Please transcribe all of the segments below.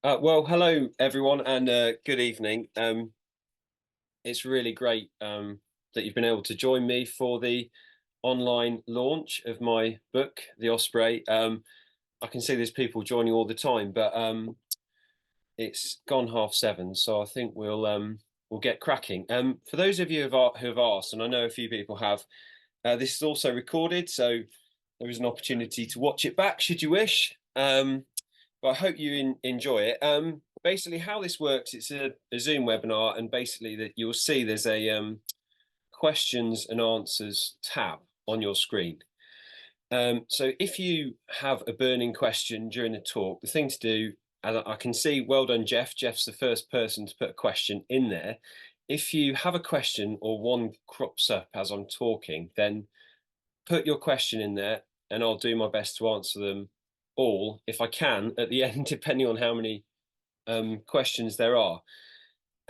Well, hello everyone, and good evening. It's really great that you've been able to join me for the online launch of my book, The Osprey. I can see there's people joining all the time, but it's gone 7:30, so I think we'll get cracking. For those of you who have asked, and I know a few people have, this is also recorded, so there is an opportunity to watch it back should you wish. But I hope you enjoy it. Basically, how this works, it's a Zoom webinar, and basically that you'll see there's a questions and answers tab on your screen. So if you have a burning question during the talk, the thing to do, and I can see, well done, Jeff. Jeff's the first person to put a question in there. If you have a question or one crops up as I'm talking, then put your question in there and I'll do my best to answer them all if I can at the end, depending on how many questions there are.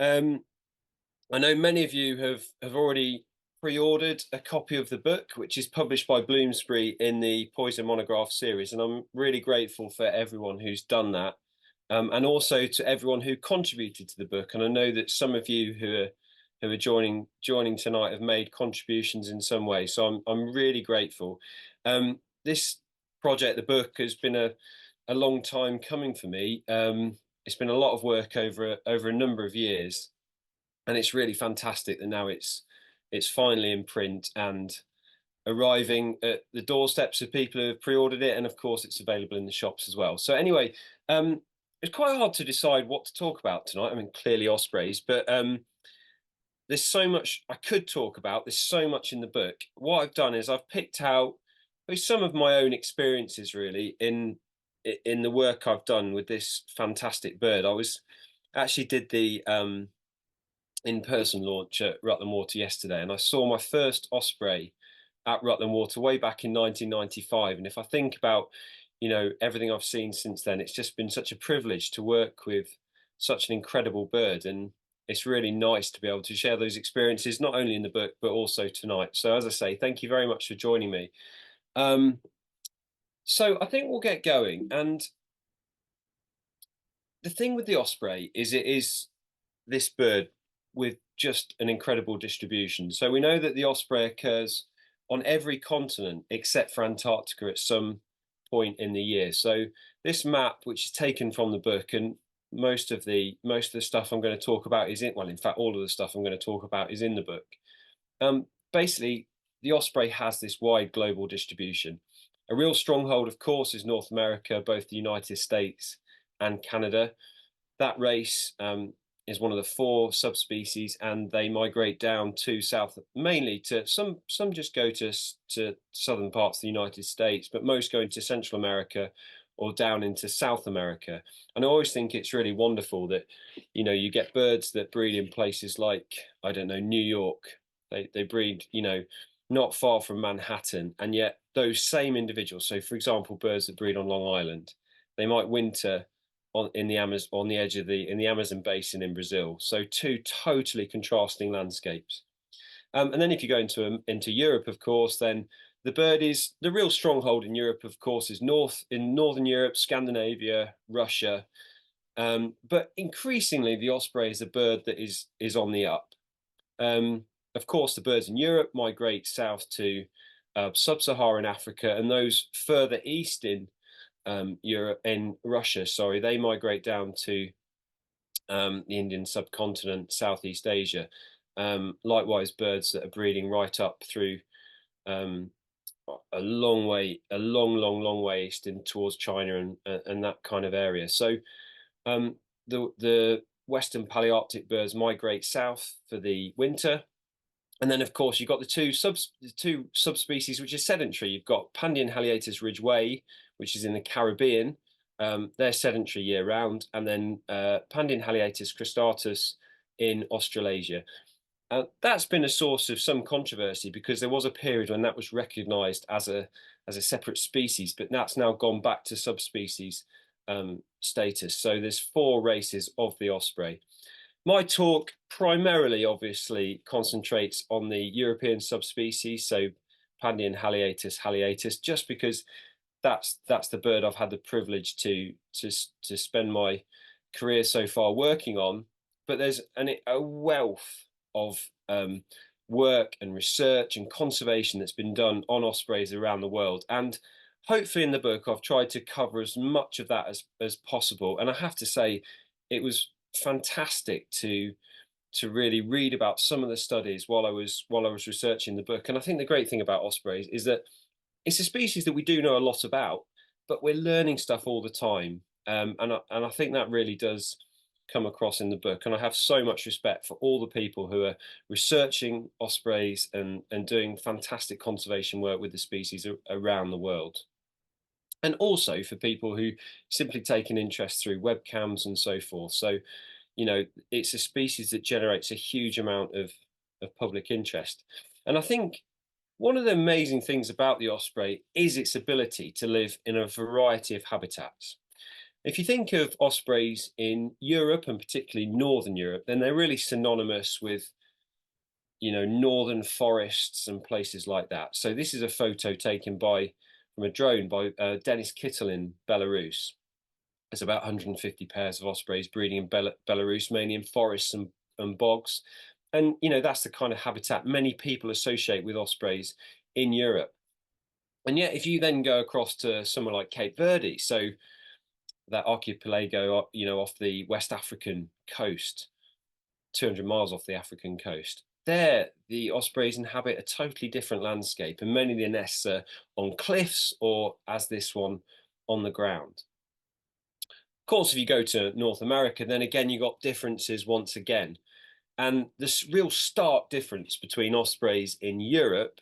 I know many of you have already pre-ordered a copy of the book, which is published by Bloomsbury in the Poison Monograph series, and I'm really grateful for everyone who's done that, and also to everyone who contributed to the book. And I know that some of you who are joining tonight have made contributions in some way, so I'm really grateful. This project, the book, has been a long time coming for me. It's been a lot of work over a number of years, and it's really fantastic that now it's finally in print and arriving at the doorsteps of people who have pre-ordered it, and of course it's available in the shops as well. So anyway, it's quite hard to decide what to talk about tonight. I mean, clearly ospreys, but there's so much I could talk about. There's so much in the book. What I've done is I've picked out some of my own experiences really in the work I've done with this fantastic bird. I was actually did the in-person launch at Rutland Water yesterday, and I saw my first osprey at Rutland Water way back in 1995. And if I think about, everything I've seen since then, it's just been such a privilege to work with such an incredible bird, and it's really nice to be able to share those experiences not only in the book but also tonight. So as I say, thank you very much for joining me. So I think we'll get going. And the thing with the osprey is it is this bird with just an incredible distribution. So we know that the osprey occurs on every continent except for Antarctica at some point in the year. So this map, which is taken from the book, and most of the stuff I'm going to talk about is in fact, all of the stuff I'm going to talk about is in the book. Basically, the osprey has this wide global distribution. A real stronghold, of course, is North America, both the United States and Canada. That race is one of the four subspecies, and they migrate down to south, mainly to some just go to southern parts of the United States, but most go into Central America or down into South America. And I always think it's really wonderful that you get birds that breed in places like, I don't know, New York. They breed not far from Manhattan, and yet those same individuals, so for example birds that breed on Long Island, they might winter in the Amazon, on the edge of in the Amazon basin in Brazil. So two totally contrasting landscapes. And then if you go into Europe, of course, then the real stronghold in Europe, of course, is in Northern Europe, Scandinavia, Russia. But increasingly, the osprey is a bird that is on the up. Of course, the birds in Europe migrate south to sub-Saharan Africa, and those further east in Russia, sorry, they migrate down to the Indian subcontinent, Southeast Asia. Likewise, birds that are breeding right up through um, a long way, long way east in towards China and that kind of area. So the Western Palearctic birds migrate south for the winter. And then, of course, you've got the two subspecies which are sedentary. You've got Pandion haliaetus ridgway, which is in the Caribbean. They're sedentary year round, and then Pandion haliaetus cristatus in Australasia. That's been a source of some controversy because there was a period when that was recognised as a separate species, but that's now gone back to subspecies status. So there's four races of the osprey. My talk primarily, obviously, concentrates on the European subspecies, so Pandion haliaetus, just because that's the bird I've had the privilege to spend my career so far working on, but there's a wealth of work and research and conservation that's been done on ospreys around the world. And hopefully in the book, I've tried to cover as much of that as possible. And I have to say, it was fantastic to really read about some of the studies while I was researching the book. And I think the great thing about ospreys is that it's a species that we do know a lot about, but we're learning stuff all the time. And I think that really does come across in the book. And I have so much respect for all the people who are researching ospreys and doing fantastic conservation work with the species around the world. And also for people who simply take an interest through webcams and so forth. So, it's a species that generates a huge amount of public interest. And I think one of the amazing things about the osprey is its ability to live in a variety of habitats. If you think of ospreys in Europe, and particularly Northern Europe, then they're really synonymous with, northern forests and places like that. So this is a photo taken from a drone by Dennis Kittel in Belarus. There's about 150 pairs of ospreys breeding in Belarus, mainly in forests and bogs. And, that's the kind of habitat many people associate with ospreys in Europe. And yet, if you then go across to somewhere like Cape Verde, so that archipelago, off the West African coast, 200 miles off the African coast, there the ospreys inhabit a totally different landscape, and many of their nests are on cliffs or, as this one, on the ground. Of course, if you go to North America, then again, you've got differences once again. And the real stark difference between ospreys in Europe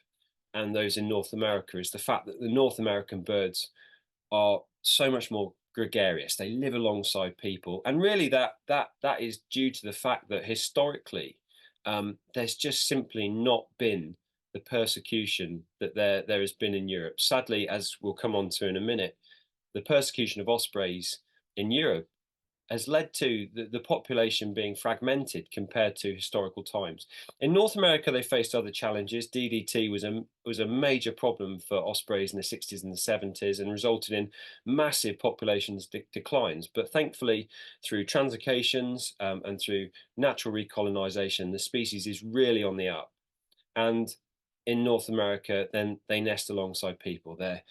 and those in North America is the fact that the North American birds are so much more gregarious. They live alongside people, and really that is due to the fact that historically there's just simply not been the persecution that there has been in Europe. Sadly, as we'll come on to in a minute, the persecution of ospreys in Europe has led to the population being fragmented compared to historical times. In North America, they faced other challenges. DDT was a major problem for ospreys in the 60s and the 70s and resulted in massive populations declines. But thankfully, through translocations and through natural recolonization, the species is really on the up. And in North America, then they nest alongside people. They're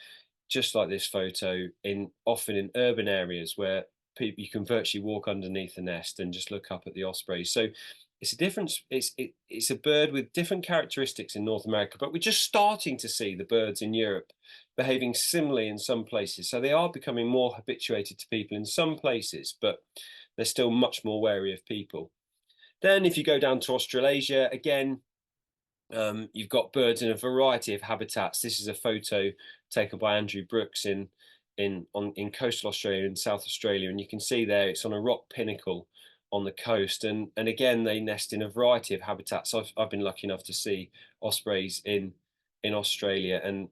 just like this photo, often in urban areas where you can virtually walk underneath the nest and just look up at the ospreys. So it's a difference. It's a bird with different characteristics in North America, but we're just starting to see the birds in Europe behaving similarly in some places. So they are becoming more habituated to people in some places, but they're still much more wary of people. Then if you go down to Australasia, again, you've got birds in a variety of habitats. This is a photo taken by Andrew Brooks in coastal Australia and South Australia, and you can see there it's on a rock pinnacle on the coast, and again they nest in a variety of habitats. I've been lucky enough to see ospreys in Australia, and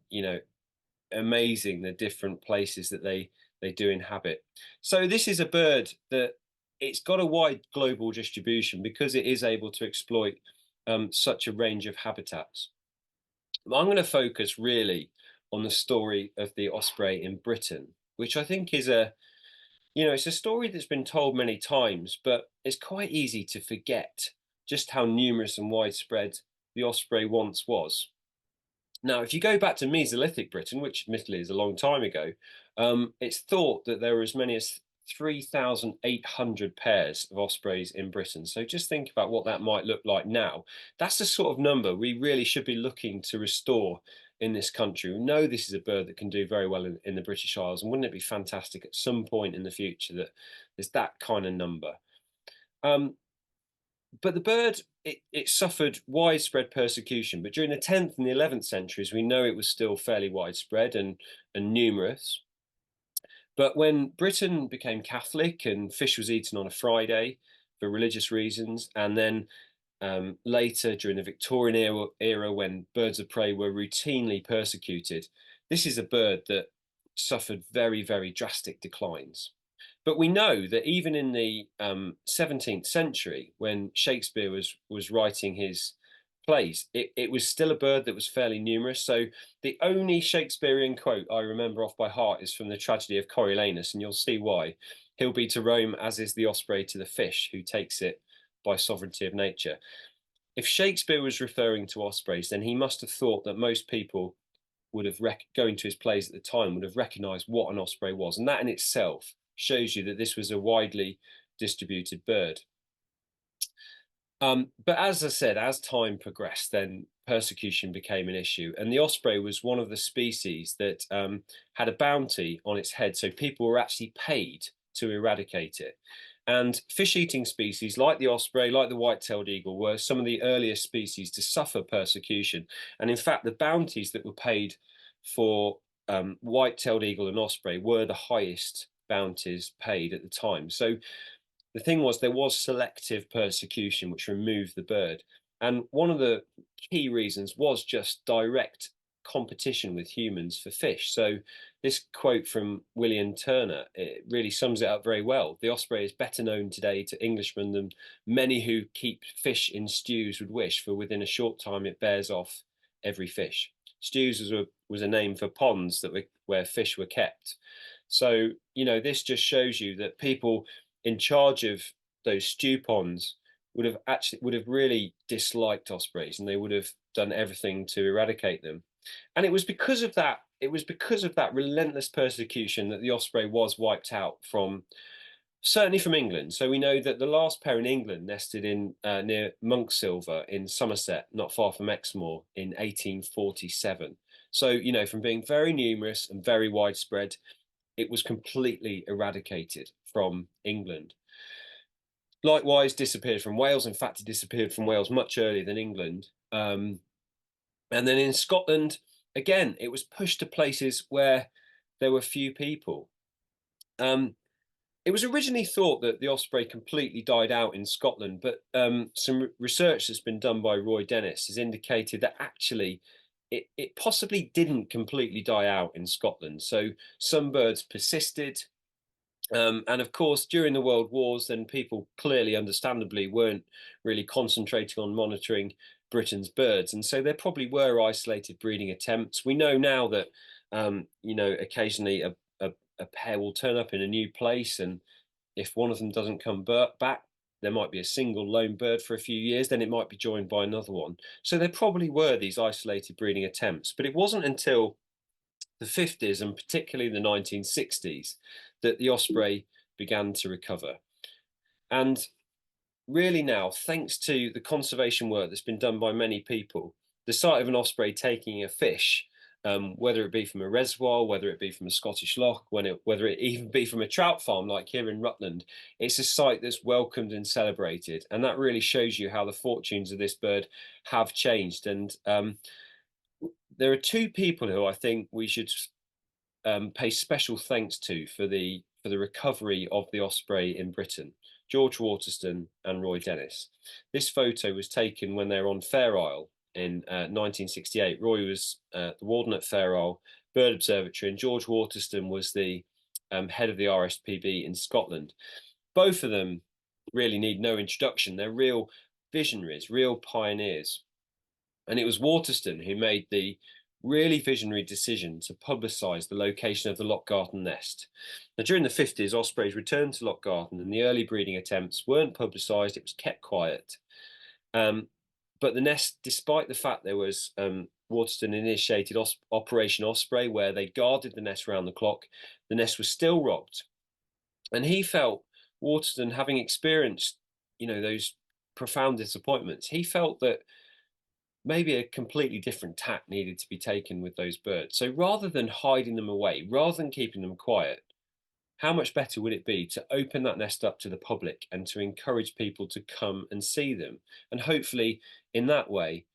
amazing the different places that they do inhabit. So this is a bird that it's got a wide global distribution because it is able to exploit such a range of habitats. I'm going to focus really on the story of the osprey in Britain, which I think is it's a story that's been told many times, but it's quite easy to forget just how numerous and widespread the osprey once was. Now, if you go back to Mesolithic Britain, which admittedly is a long time ago, it's thought that there were as many as 3,800 pairs of ospreys in Britain. So just think about what that might look like now. That's the sort of number we really should be looking to restore in this country. We know this is a bird that can do very well in the British Isles, and wouldn't it be fantastic at some point in the future that there's that kind of number? But the bird, it suffered widespread persecution, but during the 10th and the 11th centuries, we know it was still fairly widespread and numerous. But when Britain became Catholic and fish was eaten on a Friday for religious reasons, and then later during the Victorian era when birds of prey were routinely persecuted, this is a bird that suffered very, very drastic declines. But we know that even in the 17th century, when Shakespeare was writing his plays, it was still a bird that was fairly numerous. So the only Shakespearean quote I remember off by heart is from the tragedy of Coriolanus, and you'll see why. he'll be to Rome as is the osprey to the fish, who takes it by sovereignty of nature. If Shakespeare was referring to ospreys, then he must have thought that most people would have going to his plays at the time would have recognised what an osprey was, and that in itself shows you that this was a widely distributed bird. But as I said, as time progressed, then persecution became an issue, and the osprey was one of the species that had a bounty on its head, so people were actually paid to eradicate it. And fish-eating species like the osprey, like the white-tailed eagle, were some of the earliest species to suffer persecution. And in fact, the bounties that were paid for white-tailed eagle and osprey were the highest bounties paid at the time. So the thing was, there was selective persecution which removed the bird. And one of the key reasons was just direct competition with humans for fish. So this quote from William Turner, it really sums it up very well. The osprey is better known today to Englishmen than many who keep fish in stews would wish, for within a short time it bears off every fish. Stews was a name for ponds where fish were kept. So, this just shows you that people in charge of those stew ponds would have really disliked ospreys, and they would have done everything to eradicate them. And it was because of that relentless persecution that the osprey was wiped out from, certainly from England. So we know that the last pair in England nested in near Monksilver in Somerset, not far from Exmoor, in 1847. So, from being very numerous and very widespread, it was completely eradicated from England. Likewise, disappeared from Wales. In fact, it disappeared from Wales much earlier than England. And then in Scotland, again, it was pushed to places where there were few people. It was originally thought that the osprey completely died out in Scotland, but some research that's been done by Roy Dennis has indicated that actually it possibly didn't completely die out in Scotland. So some birds persisted. And of course, during the World Wars, then people clearly, understandably, weren't really concentrating on monitoring Britain's birds. And so there probably were isolated breeding attempts. We know now that, occasionally a pair will turn up in a new place. And if one of them doesn't come back, there might be a single lone bird for a few years, then it might be joined by another one. So there probably were these isolated breeding attempts. But it wasn't until the 50s and particularly the 1960s that the osprey began to recover. And really now, thanks to the conservation work that's been done by many people, the sight of an osprey taking a fish, whether it be from a reservoir, whether it be from a Scottish loch, whether it even be from a trout farm like here in Rutland, it's a sight that's welcomed and celebrated. And that really shows you how the fortunes of this bird have changed. And there are two people who I think we should pay special thanks to for the recovery of the osprey in Britain: George Waterston and Roy Dennis. This photo was taken when they were on Fair Isle in 1968. Roy was the warden at Fair Isle Bird Observatory, and George Waterston was the head of the RSPB in Scotland. Both of them really need no introduction. They're real visionaries, real pioneers. And it was Waterston who made the really visionary decision to publicise the location of the Lochgarten nest. Now, during the 50s, ospreys returned to Lochgarten, and the early breeding attempts weren't publicised, it was kept quiet. But the nest, despite the fact there was Waterston initiated Operation Osprey, where they guarded the nest round the clock, the nest was still robbed. And he felt, Waterston, having experienced, those profound disappointments, he felt that maybe a completely different tack needed to be taken with those birds. So rather than hiding them away, rather than keeping them quiet, how much better would it be to open that nest up to the public and to encourage people to come and see them? And hopefully, in that way,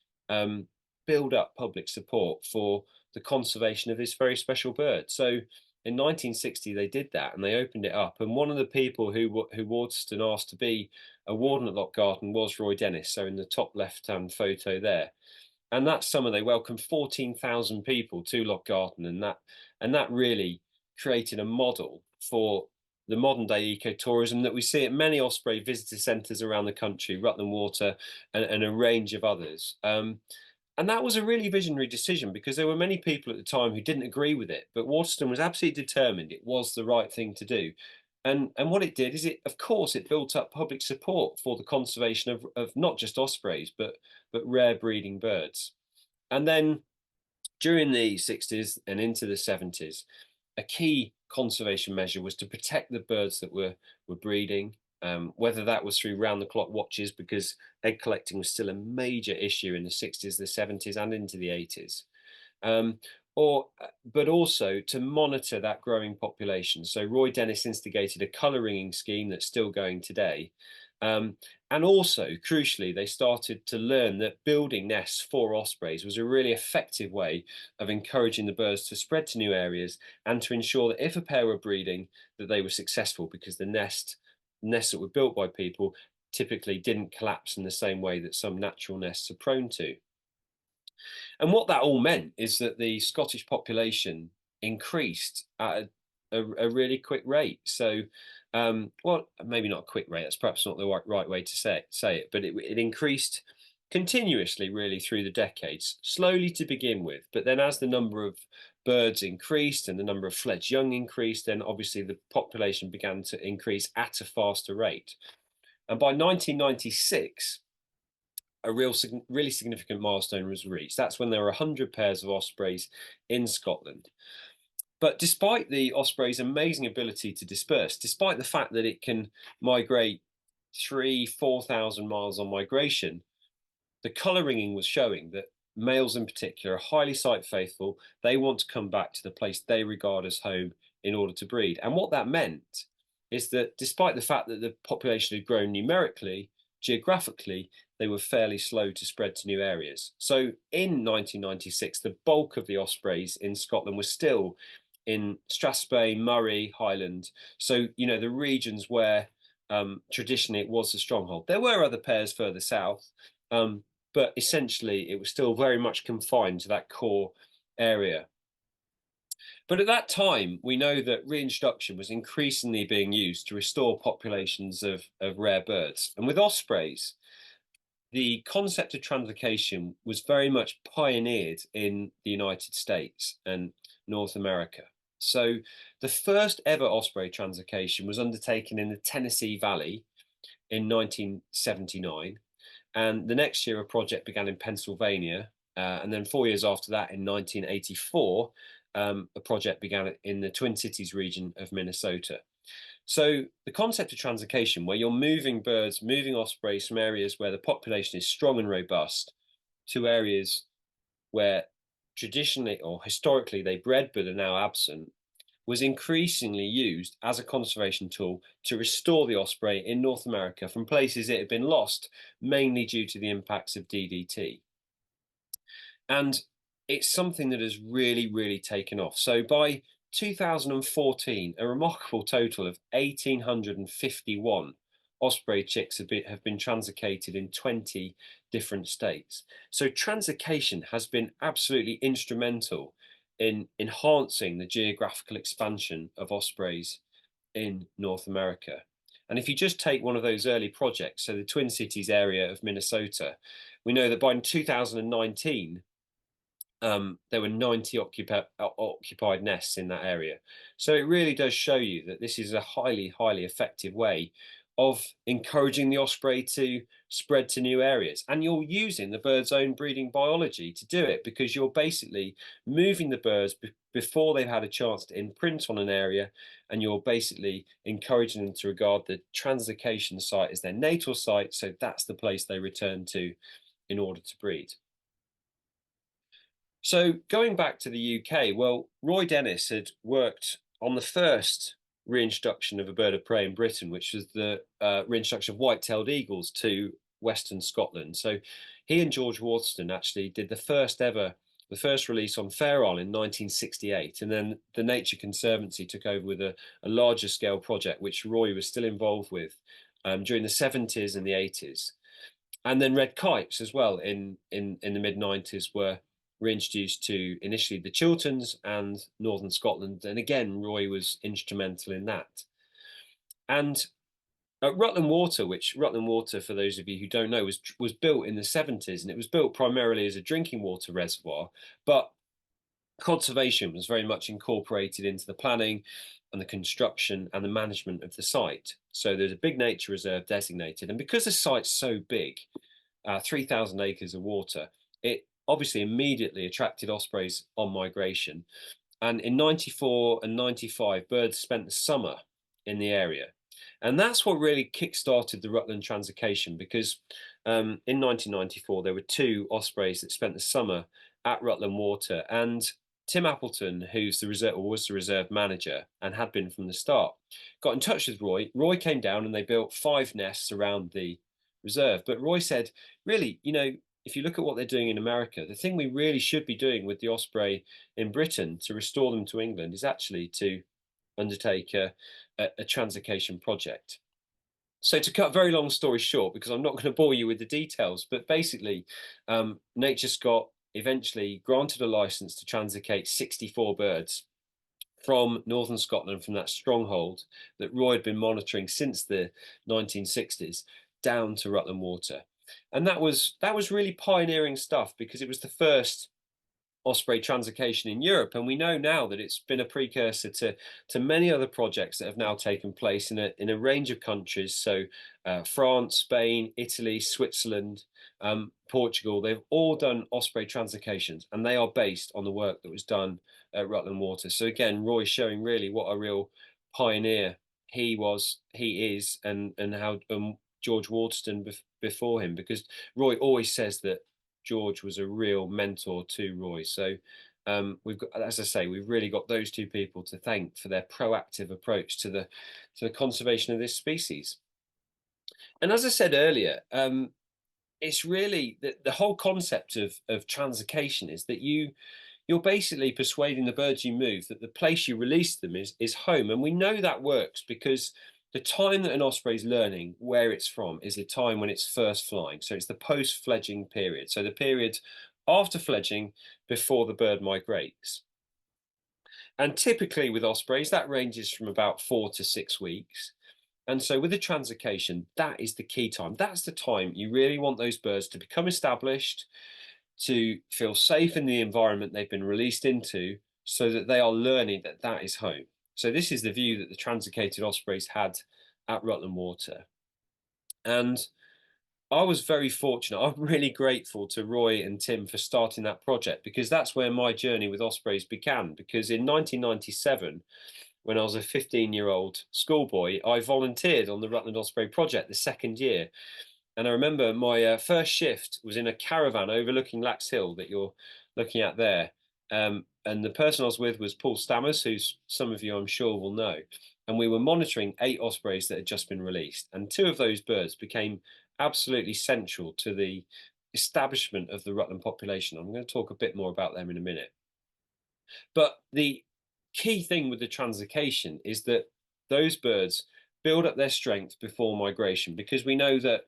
build up public support for the conservation of this very special bird. So in 1960, they did that, and they opened it up. And one of the people who Waterston asked to be a warden at Lochgarten was Roy Dennis. So in the top left-hand photo there. And that summer, they welcomed 14,000 people to Lochgarten, and that really created a model for the modern day ecotourism that we see at many osprey visitor centres around the country, Rutland Water and a range of others. And that was a really visionary decision, because there were many people at the time who didn't agree with it, but Waterston was absolutely determined it was the right thing to do. And what it did is it, of course, it built up public support for the conservation of not just ospreys, but rare breeding birds. And then during the 60s and into the 70s, a key conservation measure was to protect the birds that were breeding, whether that was through round the clock watches, because egg collecting was still a major issue in the 60s, the 70s, and into the 80s. Um, but also to monitor that growing population. So Roy Dennis instigated a colour ringing scheme that's still going today. Um, and also, crucially, they started to learn that building nests for ospreys was a really effective way of encouraging the birds to spread to new areas and to ensure that if a pair were breeding, that they were successful, because the nests that were built by people typically didn't collapse in the same way that some natural nests are prone to. And what that all meant is that the Scottish population increased at a really quick rate. So, well, maybe not a quick rate. That's perhaps not the right way to say it, but it increased continuously, really, through the decades, slowly to begin with. But then, as the number of birds increased and the number of fledged young increased, then obviously the population began to increase at a faster rate. And by 1996, a really significant milestone was reached. That's when there were 100 pairs of ospreys in Scotland. But despite the osprey's amazing ability to disperse, despite the fact that it can migrate 4,000 miles on migration, the colour ringing was showing that males in particular are highly site faithful. They want to come back to the place they regard as home in order to breed. And what that meant is that despite the fact that the population had grown numerically, geographically, they were fairly slow to spread to new areas. So in 1996, the bulk of the ospreys in Scotland was still in Strathspey, Murray, Highland. So, the regions where traditionally it was a stronghold. There were other pairs further south, but essentially it was still very much confined to that core area. But at that time, we know that reintroduction was increasingly being used to restore populations of rare birds. And with ospreys, the concept of translocation was very much pioneered in the United States and North America. So the first ever osprey translocation was undertaken in the Tennessee Valley in 1979. And the next year, a project began in Pennsylvania. And then 4 years after that, in 1984, a project began in the Twin Cities region of Minnesota. So the concept of translocation, where you're moving birds, moving ospreys from areas where the population is strong and robust to areas where traditionally or historically they bred but are now absent, was increasingly used as a conservation tool to restore the osprey in North America from places it had been lost, mainly due to the impacts of DDT. And it's something that has really, really taken off. So by 2014, a remarkable total of 1,851 osprey chicks have been translocated in 20 different states. So translocation has been absolutely instrumental in enhancing the geographical expansion of ospreys in North America. And if you just take one of those early projects, so the Twin Cities area of Minnesota, we know that by 2019, there were 90 occupied nests in that area. So it really does show you that this is a highly, highly effective way of encouraging the osprey to spread to new areas. And you're using the bird's own breeding biology to do it, because you're basically moving the birds before they've had a chance to imprint on an area, and you're basically encouraging them to regard the translocation site as their natal site. So that's the place they return to in order to breed. So going back to the UK, well, Roy Dennis had worked on the first reintroduction of a bird of prey in Britain, which was the reintroduction of white-tailed eagles to Western Scotland. So he and George Waterston actually did the first release on Fair Isle in 1968, and then the Nature Conservancy took over with a larger scale project, which Roy was still involved with during the 70s and the 80s. And then red kites as well in the mid-90s were reintroduced to initially the Chilterns and northern Scotland. And again, Roy was instrumental in that. And Rutland Water, which Rutland Water, for those of you who don't know, was built in the 70s, and it was built primarily as a drinking water reservoir. But conservation was very much incorporated into the planning and the construction and the management of the site. So there's a big nature reserve designated, and because the site's so big, 3,000 acres of water, it obviously immediately attracted ospreys on migration. And in 94 and 95, birds spent the summer in the area. And that's what really kick-started the Rutland translocation, because in 1994, there were two ospreys that spent the summer at Rutland Water. And Tim Appleton, who's the reserve, or was the reserve manager and had been from the start, got in touch with Roy. Roy came down and they built 5 nests around the reserve. But Roy said, really, if you look at what they're doing in America, the thing we really should be doing with the osprey in Britain to restore them to England is actually to undertake a translocation project. So to cut a very long story short, because I'm not going to bore you with the details, but basically, Nature Scott eventually granted a license to translocate 64 birds from northern Scotland, from that stronghold that Roy had been monitoring since the 1960s, down to Rutland Water. And that was really pioneering stuff, because it was the first osprey translocation in Europe, and we know now that it's been a precursor to many other projects that have now taken place in a range of countries. So France, Spain, Italy, Switzerland, Portugal, they've all done osprey translocations, and they are based on the work that was done at Rutland Water. So again, Roy showing really what a real pioneer he is, and how George Waterston before him, because Roy always says that George was a real mentor to Roy. So we've got, as I say, we've really got those two people to thank for their proactive approach to the conservation of this species. And as I said earlier, it's really the whole concept of translocation is that you're basically persuading the birds you move that the place you release them is home. And we know that works because the time that an osprey is learning where it's from is the time when it's first flying. So it's the post-fledging period. So the period after fledging, before the bird migrates. And typically with ospreys, that ranges from about 4 to 6 weeks. And so with the translocation, that is the key time. That's the time you really want those birds to become established, to feel safe in the environment they've been released into, so that they are learning that that is home. So this is the view that the translocated ospreys had at Rutland Water. And I was very fortunate. I'm really grateful to Roy and Tim for starting that project, because that's where my journey with ospreys began. Because in 1997, when I was a 15-year-old schoolboy, I volunteered on the Rutland Osprey project the second year. And I remember my first shift was in a caravan overlooking Lax Hill that you're looking at there. And the person I was with was Paul Stammers, who some of you I'm sure will know. And we were monitoring 8 ospreys that had just been released. And 2 of those birds became absolutely central to the establishment of the Rutland population. I'm going to talk a bit more about them in a minute. But the key thing with the translocation is that those birds build up their strength before migration, because we know that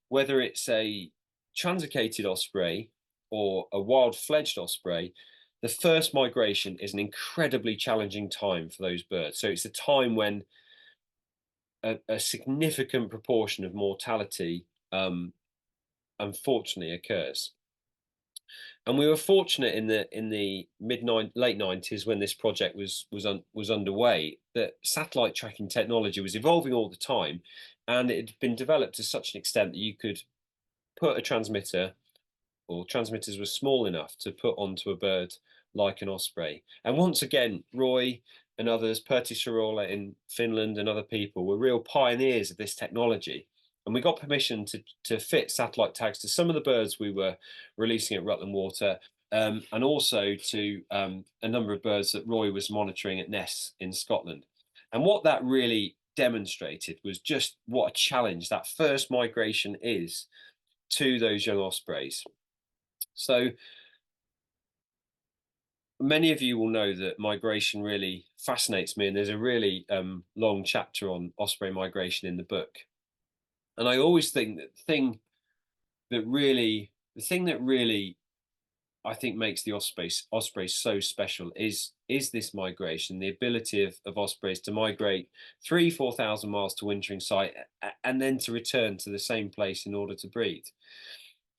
whether it's a translocated osprey or a wild fledged osprey, the first migration is an incredibly challenging time for those birds. So it's a time when a significant proportion of mortality unfortunately occurs. And we were fortunate in the late 90s, when this project was underway, that satellite tracking technology was evolving all the time, and it had been developed to such an extent that you could put a transmitter, or transmitters were small enough to put onto a bird like an osprey. And once again, Roy and others, Pertti Sarola in Finland and other people, were real pioneers of this technology. And we got permission to fit satellite tags to some of the birds we were releasing at Rutland Water, and also to a number of birds that Roy was monitoring at nests in Scotland. And what that really demonstrated was just what a challenge that first migration is to those young ospreys. So many of you will know that migration really fascinates me, and there's a really long chapter on osprey migration in the book. And I always think that the thing that really I think makes the osprey so special is this migration, the ability of ospreys to migrate 3,000-4,000 miles to wintering site, and then to return to the same place in order to breed.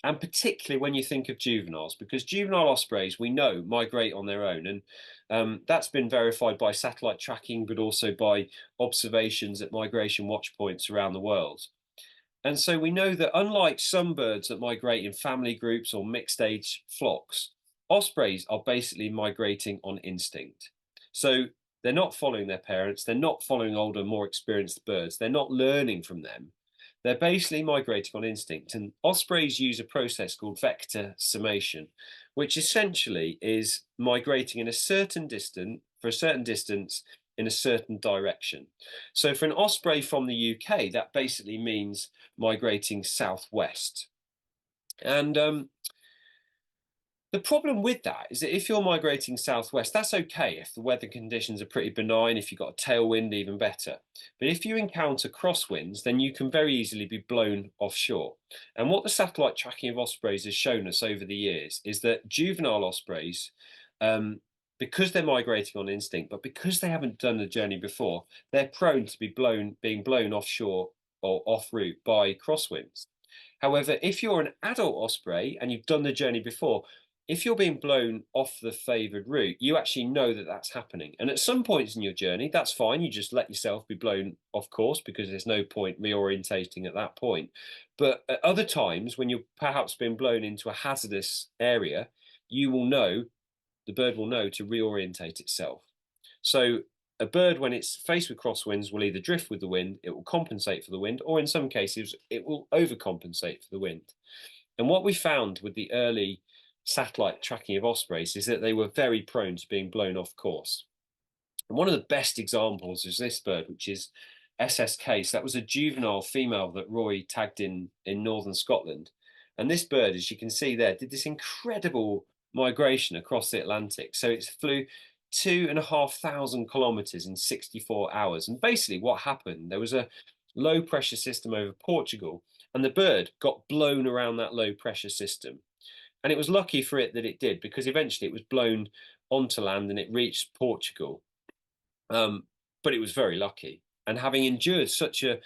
and particularly when you think of juveniles, because juvenile ospreys, we know, migrate on their own. And that's been verified by satellite tracking, but also by observations at migration watch points around the world. And so we know that unlike some birds that migrate in family groups or mixed age flocks, ospreys are basically migrating on instinct. So they're not following their parents, they're not following older, more experienced birds, they're not learning from them. They're basically migrating on instinct. And ospreys use a process called vector summation, which essentially is migrating in a certain distance for a certain distance in a certain direction. So for an osprey from the UK, that basically means migrating southwest. And the problem with that is that if you're migrating southwest, that's okay if the weather conditions are pretty benign. If you've got a tailwind, even better. But if you encounter crosswinds, then you can very easily be blown offshore. And what the satellite tracking of ospreys has shown us over the years is that juvenile ospreys, because they're migrating on instinct, but because they haven't done the journey before, they're prone to being blown offshore or off route by crosswinds. However, if you're an adult osprey and you've done the journey before, if you're being blown off the favoured route, you actually know that that's happening. And at some points in your journey, that's fine. You just let yourself be blown off course because there's no point reorientating at that point. But at other times, when you're perhaps being blown into a hazardous area, you will know, the bird will know to reorientate itself. So a bird, when it's faced with crosswinds, will either drift with the wind, it will compensate for the wind, or in some cases, it will overcompensate for the wind. And what we found with the early satellite tracking of ospreys is that they were very prone to being blown off course. And one of the best examples is this bird, which is SS Case. That was a juvenile female that Roy tagged in northern Scotland. And this bird, as you can see there, did this incredible migration across the Atlantic. So it flew 2,500 kilometers in 64 hours. And basically what happened, there was a low pressure system over Portugal, and the bird got blown around that low pressure system. And it was lucky for it that it did, because eventually it was blown onto land and it reached Portugal. But it was very lucky. And having endured such a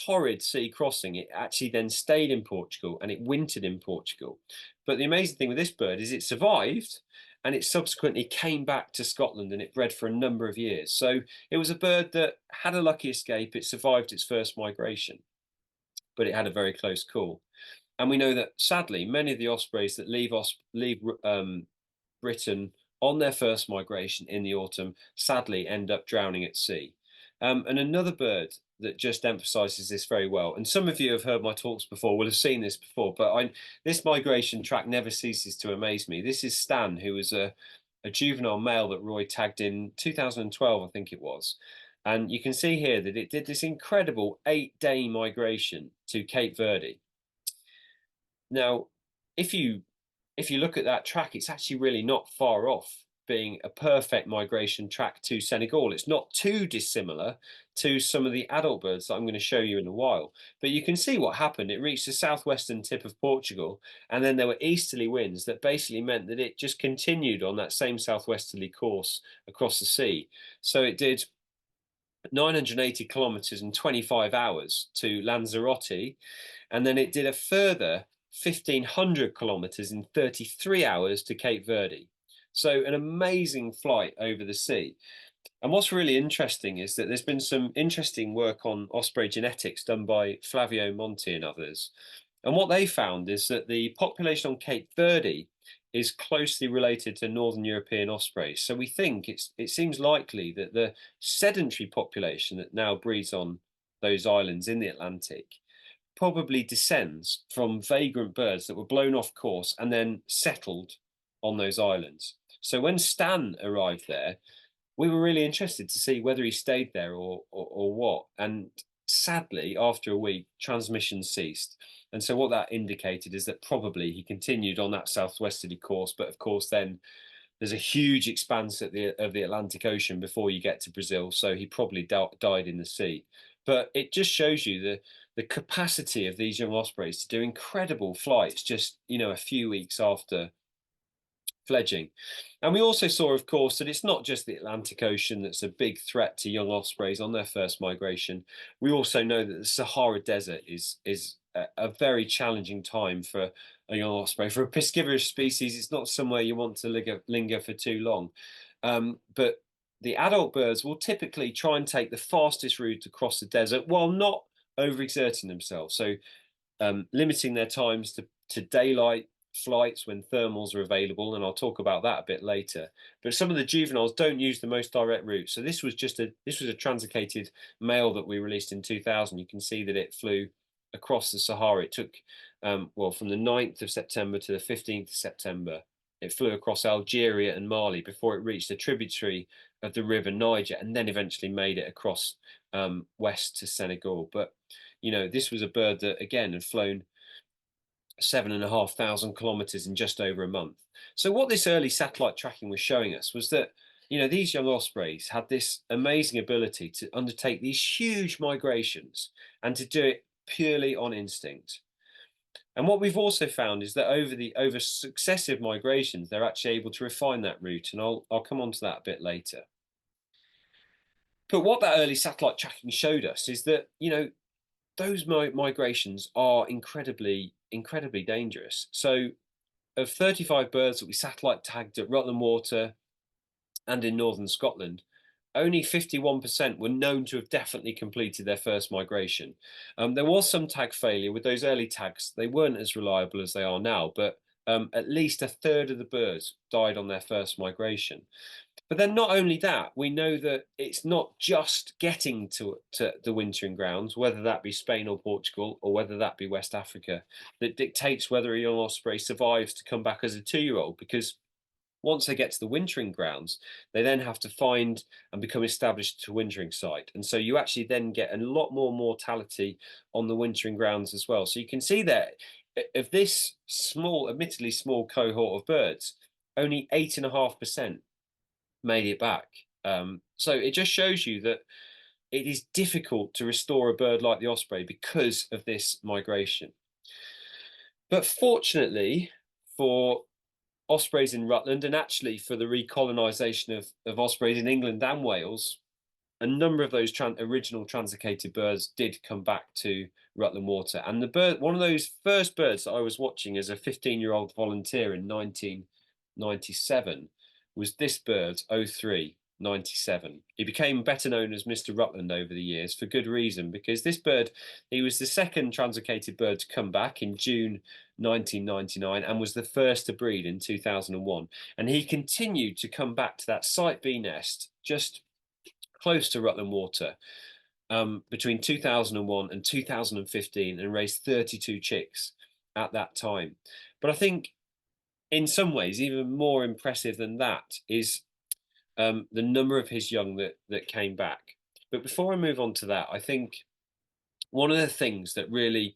torrid sea crossing, it actually then stayed in Portugal and it wintered in Portugal. But the amazing thing with this bird is it survived and it subsequently came back to Scotland and it bred for a number of years. So it was a bird that had a lucky escape. It survived its first migration, but it had a very close call. And we know that sadly, many of the ospreys that leave Britain on their first migration in the autumn sadly end up drowning at sea. And another bird that just emphasises this very well, and some of you have heard my talks before, will have seen this before, but this migration track never ceases to amaze me. This is Stan, who was a juvenile male that Roy tagged in 2012, I think it was. And you can see here that it did this incredible 8-day migration to Cape Verde. Now, if you look at that track, it's actually really not far off being a perfect migration track to Senegal. It's not too dissimilar to some of the adult birds that I'm going to show you in a while. But you can see what happened. It reached the southwestern tip of Portugal, and then there were easterly winds that basically meant that it just continued on that same southwesterly course across the sea. So it did 980 kilometers in 25 hours to Lanzarote, and then it did a further 1,500 kilometers in 33 hours to Cape Verde. So an amazing flight over the sea. And what's really interesting is that there's been some interesting work on osprey genetics done by Flavio Monti and others. And what they found is that the population on Cape Verde is closely related to Northern European ospreys. So we think it seems likely that the sedentary population that now breeds on those islands in the Atlantic probably descends from vagrant birds that were blown off course and then settled on those islands. So when Stan arrived there, we were really interested to see whether he stayed there or what. And sadly, after a week, transmission ceased. And so what that indicated is that probably he continued on that southwesterly course. But of course, then there's a huge expanse of the Atlantic Ocean before you get to Brazil. So he probably died in the sea. But it just shows you the capacity of these young ospreys to do incredible flights just, a few weeks after fledging. And we also saw, of course, that it's not just the Atlantic Ocean that's a big threat to young ospreys on their first migration. We also know that the Sahara Desert is a very challenging time for a young osprey. For a piscivorous species, it's not somewhere you want to linger for too long. But the adult birds will typically try and take the fastest route across the desert while not overexerting themselves. So limiting their times to daylight flights when thermals are available, and I'll talk about that a bit later. But some of the juveniles don't use the most direct route. So this was a translocated male that we released in 2000. You can see that it flew across the Sahara. It took well, from the 9th of September to the 15th of September. It flew across Algeria and Mali before it reached a tributary of the river Niger, and then eventually made it across west to Senegal. But this was a bird that again had flown 7,500 kilometers in just over a month. So what this early satellite tracking was showing us was that these young ospreys had this amazing ability to undertake these huge migrations and to do it purely on instinct. And what we've also found is that over successive migrations, they're actually able to refine that route, and I'll come on to that a bit later. But what that early satellite tracking showed us is that those migrations are incredibly dangerous. So of 35 birds that we satellite tagged at Rutland Water and in northern Scotland, only 51% were known to have definitely completed their first migration. There was some tag failure with those early tags. They weren't as reliable as they are now, but at least a third of the birds died on their first migration. But then not only that, we know that it's not just getting to the wintering grounds, whether that be Spain or Portugal, or whether that be West Africa, that dictates whether a young osprey survives to come back as a 2-year-old, because once they get to the wintering grounds, they then have to find and become established to wintering site. And so you actually then get a lot more mortality on the wintering grounds as well. So you can see that of this small, admittedly small cohort of birds, only 8.5% made it back. So it just shows you that it is difficult to restore a bird like the osprey because of this migration. But fortunately for ospreys in Rutland, and actually for the recolonisation of ospreys in England and Wales, a number of those original translocated birds did come back to Rutland Water. And one of those first birds that I was watching as a 15-year-old volunteer in 1997 was this bird, 0397. He became better known as Mr. Rutland over the years for good reason, because this bird, he was the second translocated bird to come back in June 1999 and was the first to breed in 2001. And he continued to come back to that Site B nest just close to Rutland Water between 2001 and 2015 and raised 32 chicks at that time. But I think in some ways, even more impressive than that is the number of his young that came back. But before I move on to that, I think one of the things that really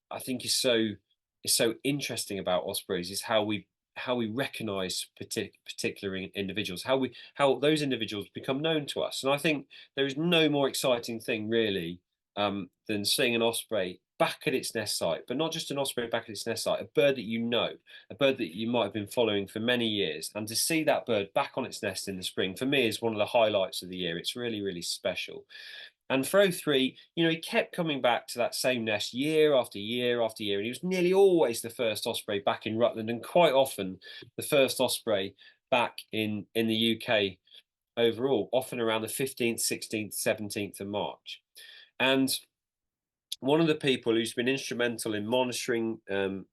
I think is so interesting about ospreys is how we recognise particular individuals, how those individuals become known to us. And I think there is no more exciting thing really than seeing an osprey back at its nest site, but not just an osprey back at its nest site, a bird that a bird that you might have been following for many years, and to see that bird back on its nest in the spring, for me, is one of the highlights of the year. It's really special. And for 03, he kept coming back to that same nest year after year after year, and he was nearly always the first osprey back in Rutland, and quite often the first osprey back in the UK overall, often around the 15th, 16th, 17th of March. And one of the people who's been instrumental in monitoring and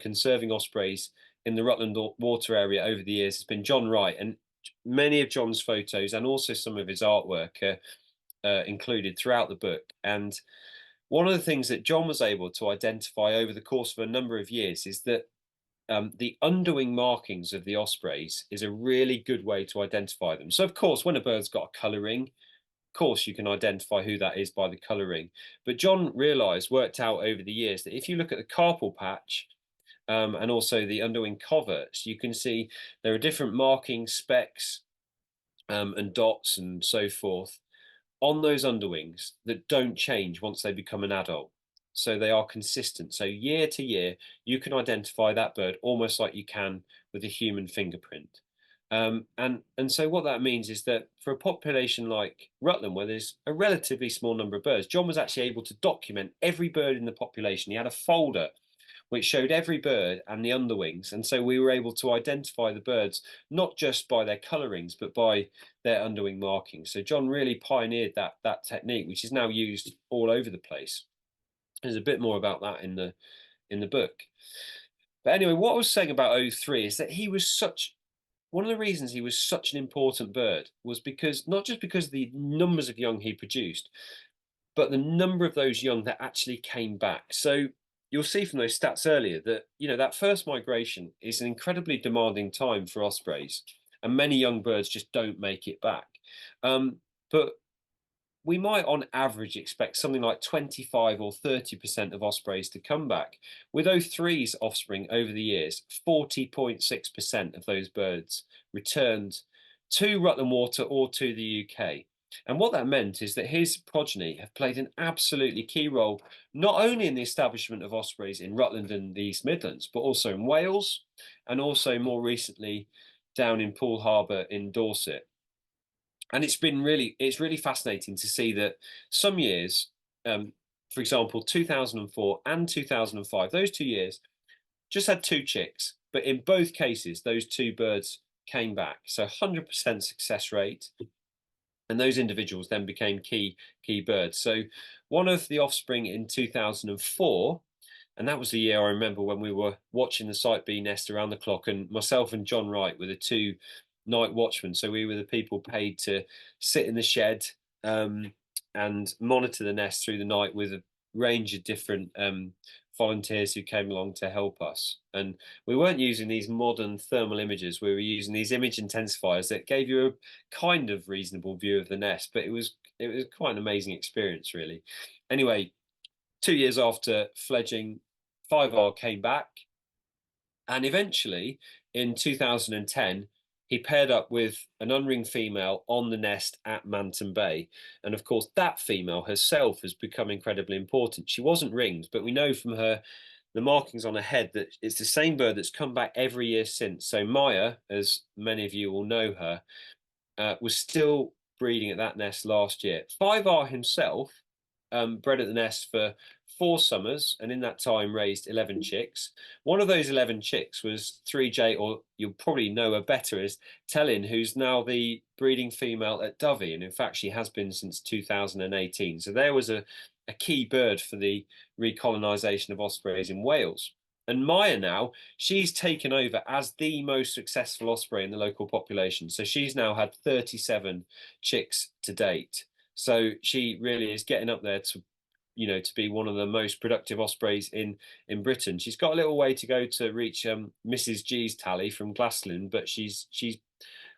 conserving ospreys in the Rutland water area over the years has been John Wright, and many of John's photos and also some of his artwork are included throughout the book. And one of the things that John was able to identify over the course of a number of years is that the underwing markings of the ospreys is a really good way to identify them. So of course, when a bird's got a colouring, course you can identify who that is by the colouring. But John worked out over the years that if you look at the carpal patch and also the underwing coverts, you can see there are different marking specks and dots and so forth on those underwings that don't change once they become an adult. So they are consistent. So year to year, you can identify that bird almost like you can with a human fingerprint. And so what that means is that for a population like Rutland, where there's a relatively small number of birds, John was actually able to document every bird in the population. He had a folder which showed every bird and the underwings. And so we were able to identify the birds not just by their colourings, but by their underwing markings. So John really pioneered that technique, which is now used all over the place. There's a bit more about that in the book. But anyway, what I was saying about O3 is that he was such one of the reasons he was such an important bird was because not just because of the numbers of young he produced, but the number of those young that actually came back. So you'll see from those stats earlier that that first migration is an incredibly demanding time for ospreys, and many young birds just don't make it back. But we might on average expect something like 25 or 30% of ospreys to come back. With O3's offspring over the years, 40.6% of those birds returned to Rutland Water or to the UK. And what that meant is that his progeny have played an absolutely key role, not only in the establishment of ospreys in Rutland and the East Midlands, but also in Wales, and also more recently down in Poole Harbor in Dorset. And it's really fascinating to see that some years, for example, 2004 and 2005, those 2 years just had two chicks, but in both cases, those two birds came back. So 100% success rate, and those individuals then became key birds. So one of the offspring in 2004, and that was the year I remember when we were watching the Site B nest around the clock, and myself and John Wright were the two night watchmen. So we were the people paid to sit in the shed and monitor the nest through the night with a range of different volunteers who came along to help us. And we weren't using these modern thermal images. We were using these image intensifiers that gave you a kind of reasonable view of the nest, but it was quite an amazing experience, really. Anyway, 2 years after fledging, 5R came back, and eventually in 2010 he paired up with an unringed female on the nest at Manton Bay. And of course, that female herself has become incredibly important. She wasn't ringed, but we know from the markings on her head that it's the same bird that's come back every year since. So Maya, as many of you will know her, was still breeding at that nest last year. 5R himself bred at the nest for 4 summers, and in that time raised 11 chicks. One of those 11 chicks was 3J, or you'll probably know her better as Tellin, who's now the breeding female at Dovey, and in fact she has been since 2018. So there was a key bird for the recolonisation of ospreys in Wales. And Maya now, she's taken over as the most successful osprey in the local population. So she's now had 37 chicks to date. So she really is getting up there to be one of the most productive ospreys in Britain. She's got a little way to go to reach Mrs. G's tally from Glassland, but she's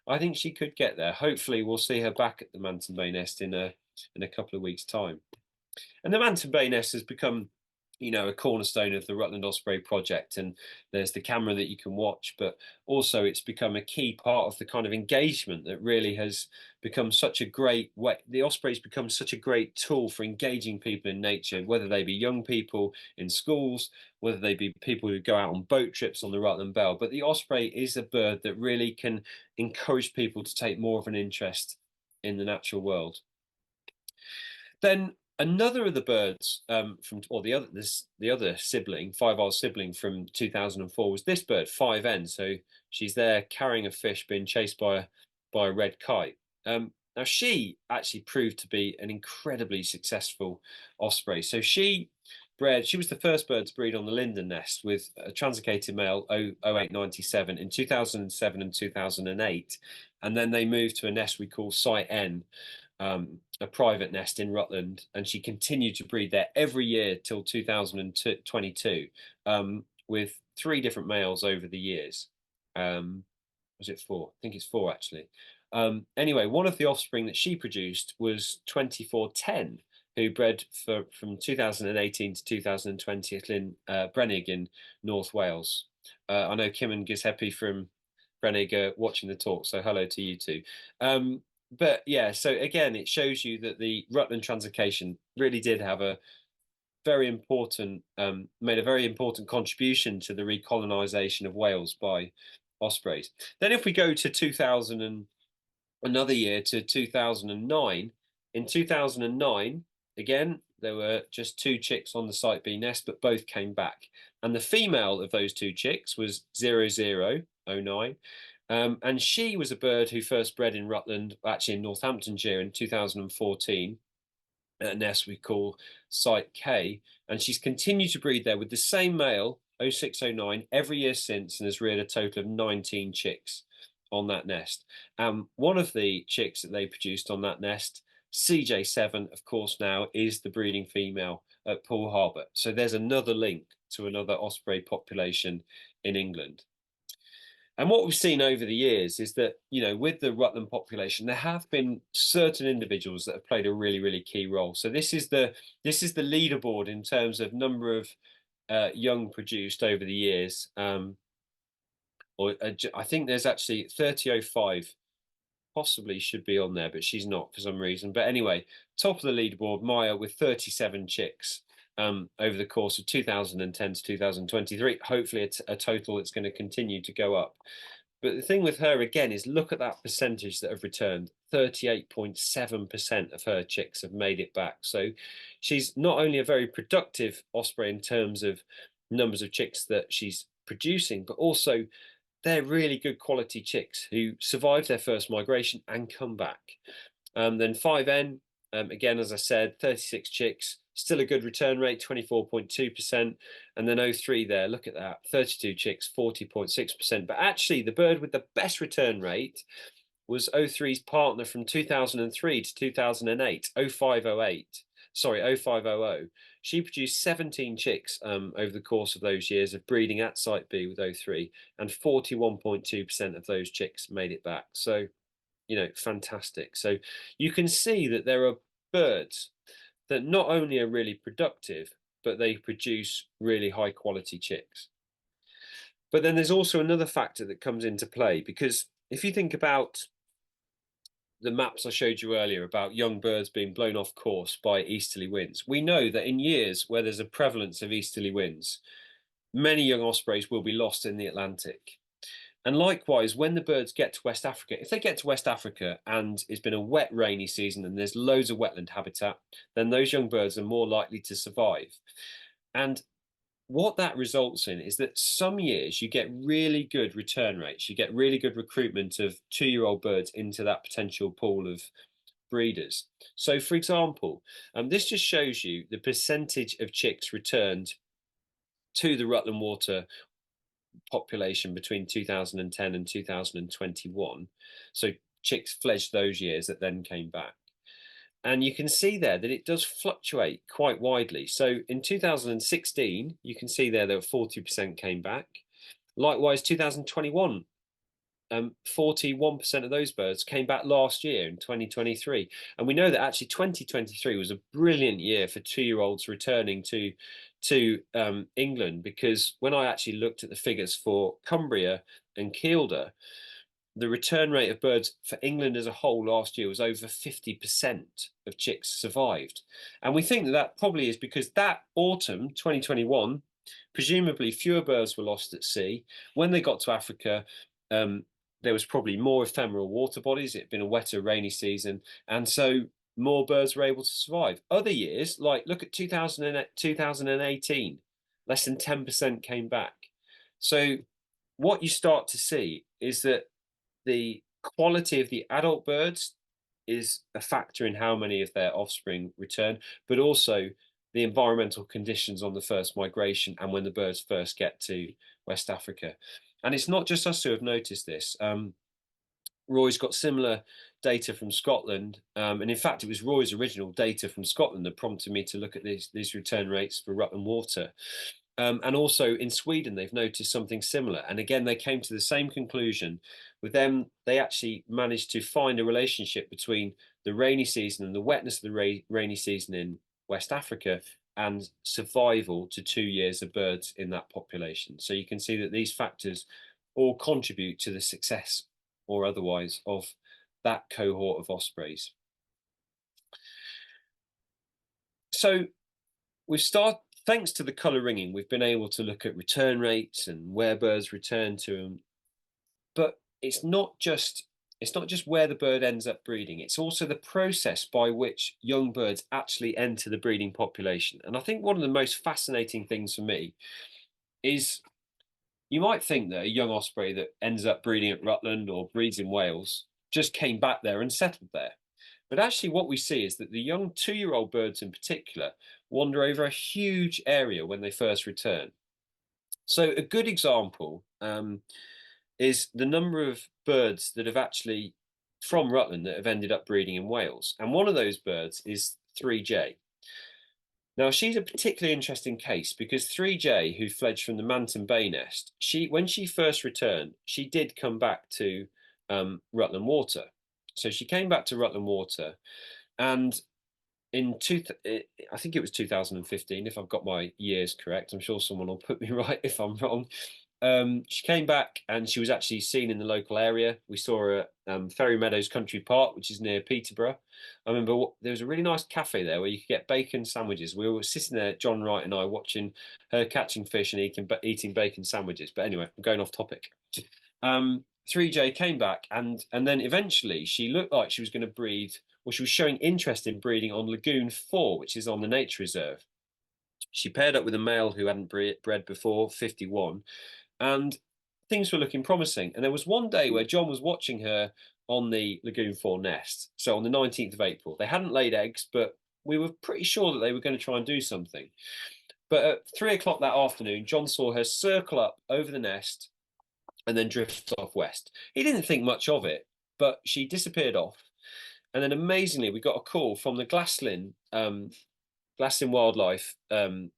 I think she could get there. Hopefully we'll see her back at the Manton Bay nest in a couple of weeks' time. And the Manton Bay nest has become a cornerstone of the Rutland Osprey project, and there's the camera that you can watch, but also it's become a key part of the kind of engagement that really has become such a great way. The Osprey's become such a great tool for engaging people in nature, whether they be young people in schools, whether they be people who go out on boat trips on the Rutland Bell. But the Osprey is a bird that really can encourage people to take more of an interest in the natural world. Then another of the birds the other sibling, 5R sibling from 2004 was this bird, 5N. So she's there carrying a fish being chased by a red kite. Now she actually proved to be an incredibly successful osprey. So she was the first bird to breed on the Linden nest with a translocated male 0897 in 2007 and 2008. And then they moved to a nest we call Site N, a private nest in Rutland, and she continued to breed there every year till 2022, with 3 different males over the years. Was it 4? I think it's 4 actually. Anyway, one of the offspring that she produced was 2410, who bred from 2018 to 2020 at Brenig in North Wales. I know Kim and Giuseppe from Brenig are watching the talk, so hello to you two. But yeah, so again, it shows you that the Rutland translocation really did have a very important, made a very important contribution to the recolonisation of Wales by ospreys. Then if we go to 2000 and another year to 2009, in 2009, again, there were just two chicks on the Site B nest, but both came back. And the female of those two chicks was 0009. And she was a bird who first bred in Rutland, actually in Northamptonshire in 2014, at a nest we call Site K. And she's continued to breed there with the same male, 0609, every year since, and has reared a total of 19 chicks on that nest. One of the chicks that they produced on that nest, CJ7, of course, now is the breeding female at Poole Harbor. So there's another link to another osprey population in England. And what we've seen over the years is that, you know, with the Rutland population, there have been certain individuals that have played a really, really key role. So this is the leaderboard in terms of number of young produced over the years. I think there's actually 3005 possibly should be on there, but she's not for some reason. But anyway, top of the leaderboard, Maya with 37 chicks over the course of 2010 to 2023. Hopefully a total that's going to continue to go up. But the thing with her again is look at that percentage that have returned. 38.7% of her chicks have made it back. So she's not only a very productive osprey in terms of numbers of chicks that she's producing, but also they're really good quality chicks who survive their first migration and come back. Then 5N, again, as I said, 36 chicks, still a good return rate, 24.2%. And then 03 there, look at that, 32 chicks, 40.6%. But actually, the bird with the best return rate was 03's partner from 2003 to 2008, 0508. Sorry, 0500. She produced 17 chicks over the course of those years of breeding at Site B with 03, and 41.2% of those chicks made it back. So, you know, fantastic. So you can see that there are birds that not only are really productive, but they produce really high quality chicks. But then there's also another factor that comes into play, because if you think about the maps I showed you earlier about young birds being blown off course by easterly winds, we know that in years where there's a prevalence of easterly winds, many young ospreys will be lost in the Atlantic. And likewise, when the birds get to West Africa, if they get to West Africa and it's been a wet, rainy season and there's loads of wetland habitat, then those young birds are more likely to survive. And what that results in is that some years you get really good return rates, you get really good recruitment of 2-year-old birds into that potential pool of breeders. So, for example, this just shows you the percentage of chicks returned to the Rutland water population between 2010 and 2021. So chicks fledged those years that then came back. And you can see there that it does fluctuate quite widely. So in 2016, you can see there that 40% came back. Likewise, 2021, 41% of those birds came back last year in 2023. And we know that actually 2023 was a brilliant year for 2-year-olds returning to England, because when I actually looked at the figures for Cumbria and Kielder, the return rate of birds for England as a whole last year was over 50% of chicks survived. And we think that that probably is because that autumn, 2021, presumably fewer birds were lost at sea. When they got to Africa, there was probably more ephemeral water bodies. It had been a wetter, rainy season. And so more birds were able to survive. Other years, like look at 2018, less than 10% came back. So what you start to see is that the quality of the adult birds is a factor in how many of their offspring return, but also the environmental conditions on the first migration and when the birds first get to West Africa. And it's not just us who have noticed this. Roy's got similar data from Scotland. And in fact, it was Roy's original data from Scotland that prompted me to look at these return rates for Rutland water. And also in Sweden, they've noticed something similar. And again, they came to the same conclusion. With them, they actually managed to find a relationship between the rainy season and the wetness of the rainy season in West Africa and survival to 2 years of birds in that population. So you can see that these factors all contribute to the success or otherwise of that cohort of ospreys. So thanks to the colour ringing, we've been able to look at return rates and where birds return to But it's not just where the bird ends up breeding, it's also the process by which young birds actually enter the breeding population. And I think one of the most fascinating things for me is you might think that a young osprey that ends up breeding at Rutland or breeds in Wales just came back there and settled there. But actually, what we see is that the young 2-year-old birds in particular wander over a huge area when they first return. So, a good example is the number of birds that have actually, from Rutland, that have ended up breeding in Wales. And one of those birds is 3J. Now, she's a particularly interesting case because 3J, who fledged from the Manton Bay nest, when she first returned, she did come back to Rutland Water. So she came back to Rutland Water, and I think it was 2015, if I've got my years correct. I'm sure someone will put me right if I'm wrong. She came back and she was actually seen in the local area. We saw her at Ferry Meadows Country Park, which is near Peterborough. I remember there was a really nice cafe there where you could get bacon sandwiches. We were sitting there, John Wright and I, watching her catching fish and eating bacon sandwiches. But anyway, I'm going off topic. 3J came back and then eventually she looked like she was going to breed, or she was showing interest in breeding on Lagoon 4, which is on the nature reserve. She paired up with a male who hadn't bred before, 51, and things were looking promising. And there was one day where John was watching her on the Lagoon 4 nest. So on the 19th of April, they hadn't laid eggs, but we were pretty sure that they were going to try and do something. But at 3 o'clock that afternoon, John saw her circle up over the nest and then drift off west. He didn't think much of it, but she disappeared off. And then amazingly, we got a call from the Glaslyn Wildlife in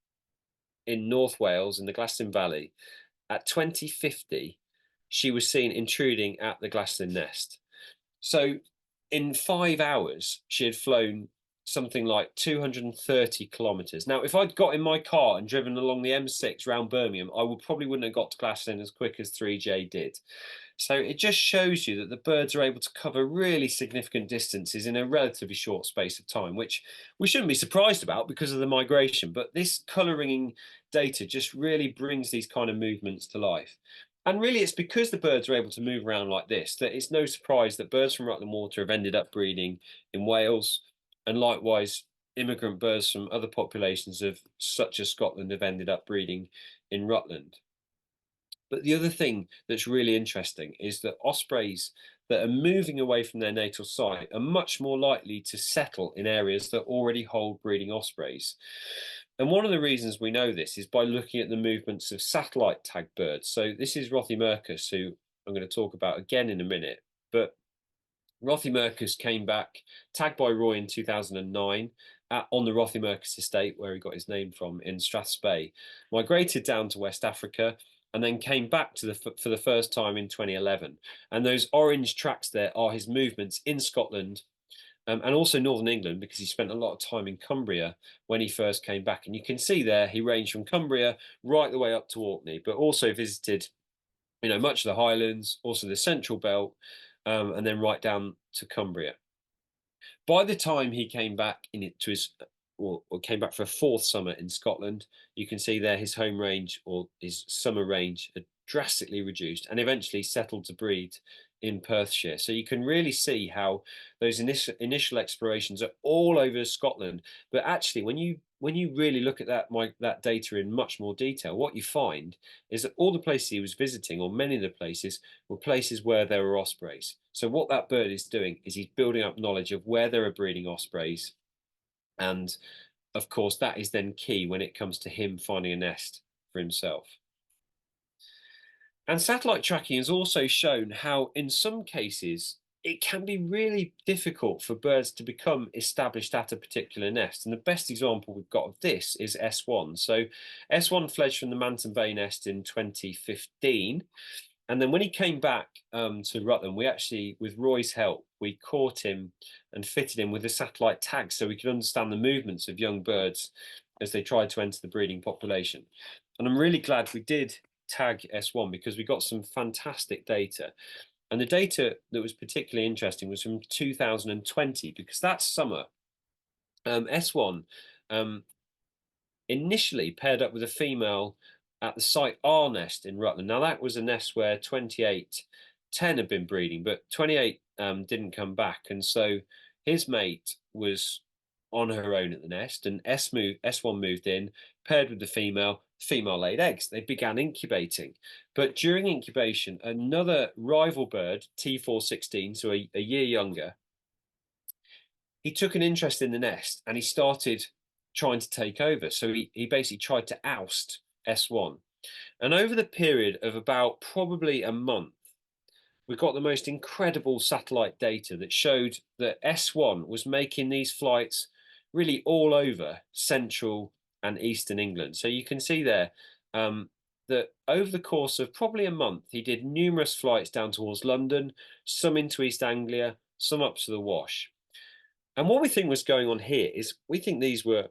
North Wales in the Glaslyn Valley. At 2050, she was seen intruding at the Glaslyn nest. So in 5 hours, she had flown something like 230 kilometres. Now, if I'd got in my car and driven along the M6 round Birmingham, I probably wouldn't have got to Glaslyn as quick as 3J did. So it just shows you that the birds are able to cover really significant distances in a relatively short space of time, which we shouldn't be surprised about because of the migration. But this colouring data just really brings these kind of movements to life. And really, it's because the birds are able to move around like this that it's no surprise that birds from Rutland Water have ended up breeding in Wales, and likewise, immigrant birds from other populations of such as Scotland have ended up breeding in Rutland. But the other thing that's really interesting is that ospreys that are moving away from their natal site are much more likely to settle in areas that already hold breeding ospreys. And one of the reasons we know this is by looking at the movements of satellite tagged birds. So this is Rothymercus, who I'm going to talk about again in a minute. But Rothymercus came back, tagged by Roy in 2009 on the Rothymercus estate, where he got his name from in Straths Bay, migrated down to West Africa, and then came back for the first time in 2011. And those orange tracks there are his movements in Scotland and also Northern England, because he spent a lot of time in Cumbria when he first came back. And you can see there he ranged from Cumbria right the way up to Orkney, but also visited, much of the Highlands, also the Central Belt, and then right down to Cumbria. By the time he came back to his or came back for a fourth summer in Scotland, you can see there his home range or his summer range had drastically reduced and eventually settled to breed in Perthshire. So you can really see how those initial explorations are all over Scotland. But actually, when you really look at that data in much more detail, what you find is that all the places he was visiting, or many of the places, were places where there were ospreys. So what that bird is doing is he's building up knowledge of where there are breeding ospreys. And of course, that is then key when it comes to him finding a nest for himself. And satellite tracking has also shown how, in some cases, it can be really difficult for birds to become established at a particular nest. And the best example we've got of this is S1. So S1 fledged from the Manton Bay nest in 2015. And then when he came back to Rutland, we actually, with Roy's help, we caught him and fitted him with a satellite tag so we could understand the movements of young birds as they tried to enter the breeding population. And I'm really glad we did tag S1 because we got some fantastic data. And the data that was particularly interesting was from 2020, because that summer, S1 initially paired up with a female at the site R nest in Rutland. Now, that was a nest where 28 10 had been breeding, but 28 didn't come back. And so his mate was on her own at the nest, and S1 moved in, paired with the female. Female laid eggs. They began incubating. But during incubation, another rival bird, T416, so a year younger, he took an interest in the nest and he started trying to take over. So he basically tried to oust S1. And over the period of about probably a month, we got the most incredible satellite data that showed that S1 was making these flights really all over central and eastern England. So you can see there that over the course of probably a month, he did numerous flights down towards London, some into East Anglia, some up to the Wash. And what we think was going on here is we think these were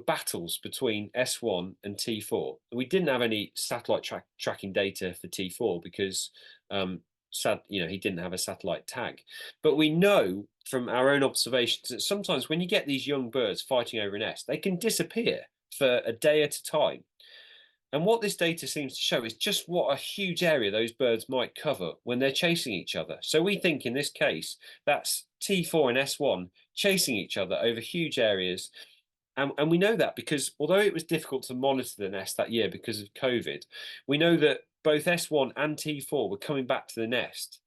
battles between S1 and T4. We didn't have any satellite tracking data for T4 because he didn't have a satellite tag. But we know from our own observations that sometimes when you get these young birds fighting over a nest, they can disappear for a day at a time. And what this data seems to show is just what a huge area those birds might cover when they're chasing each other. So we think in this case, that's T4 and S1 chasing each other over huge areas. And we know that because although it was difficult to monitor the nest that year because of COVID, we know that both S1 and T4 were coming back to the nest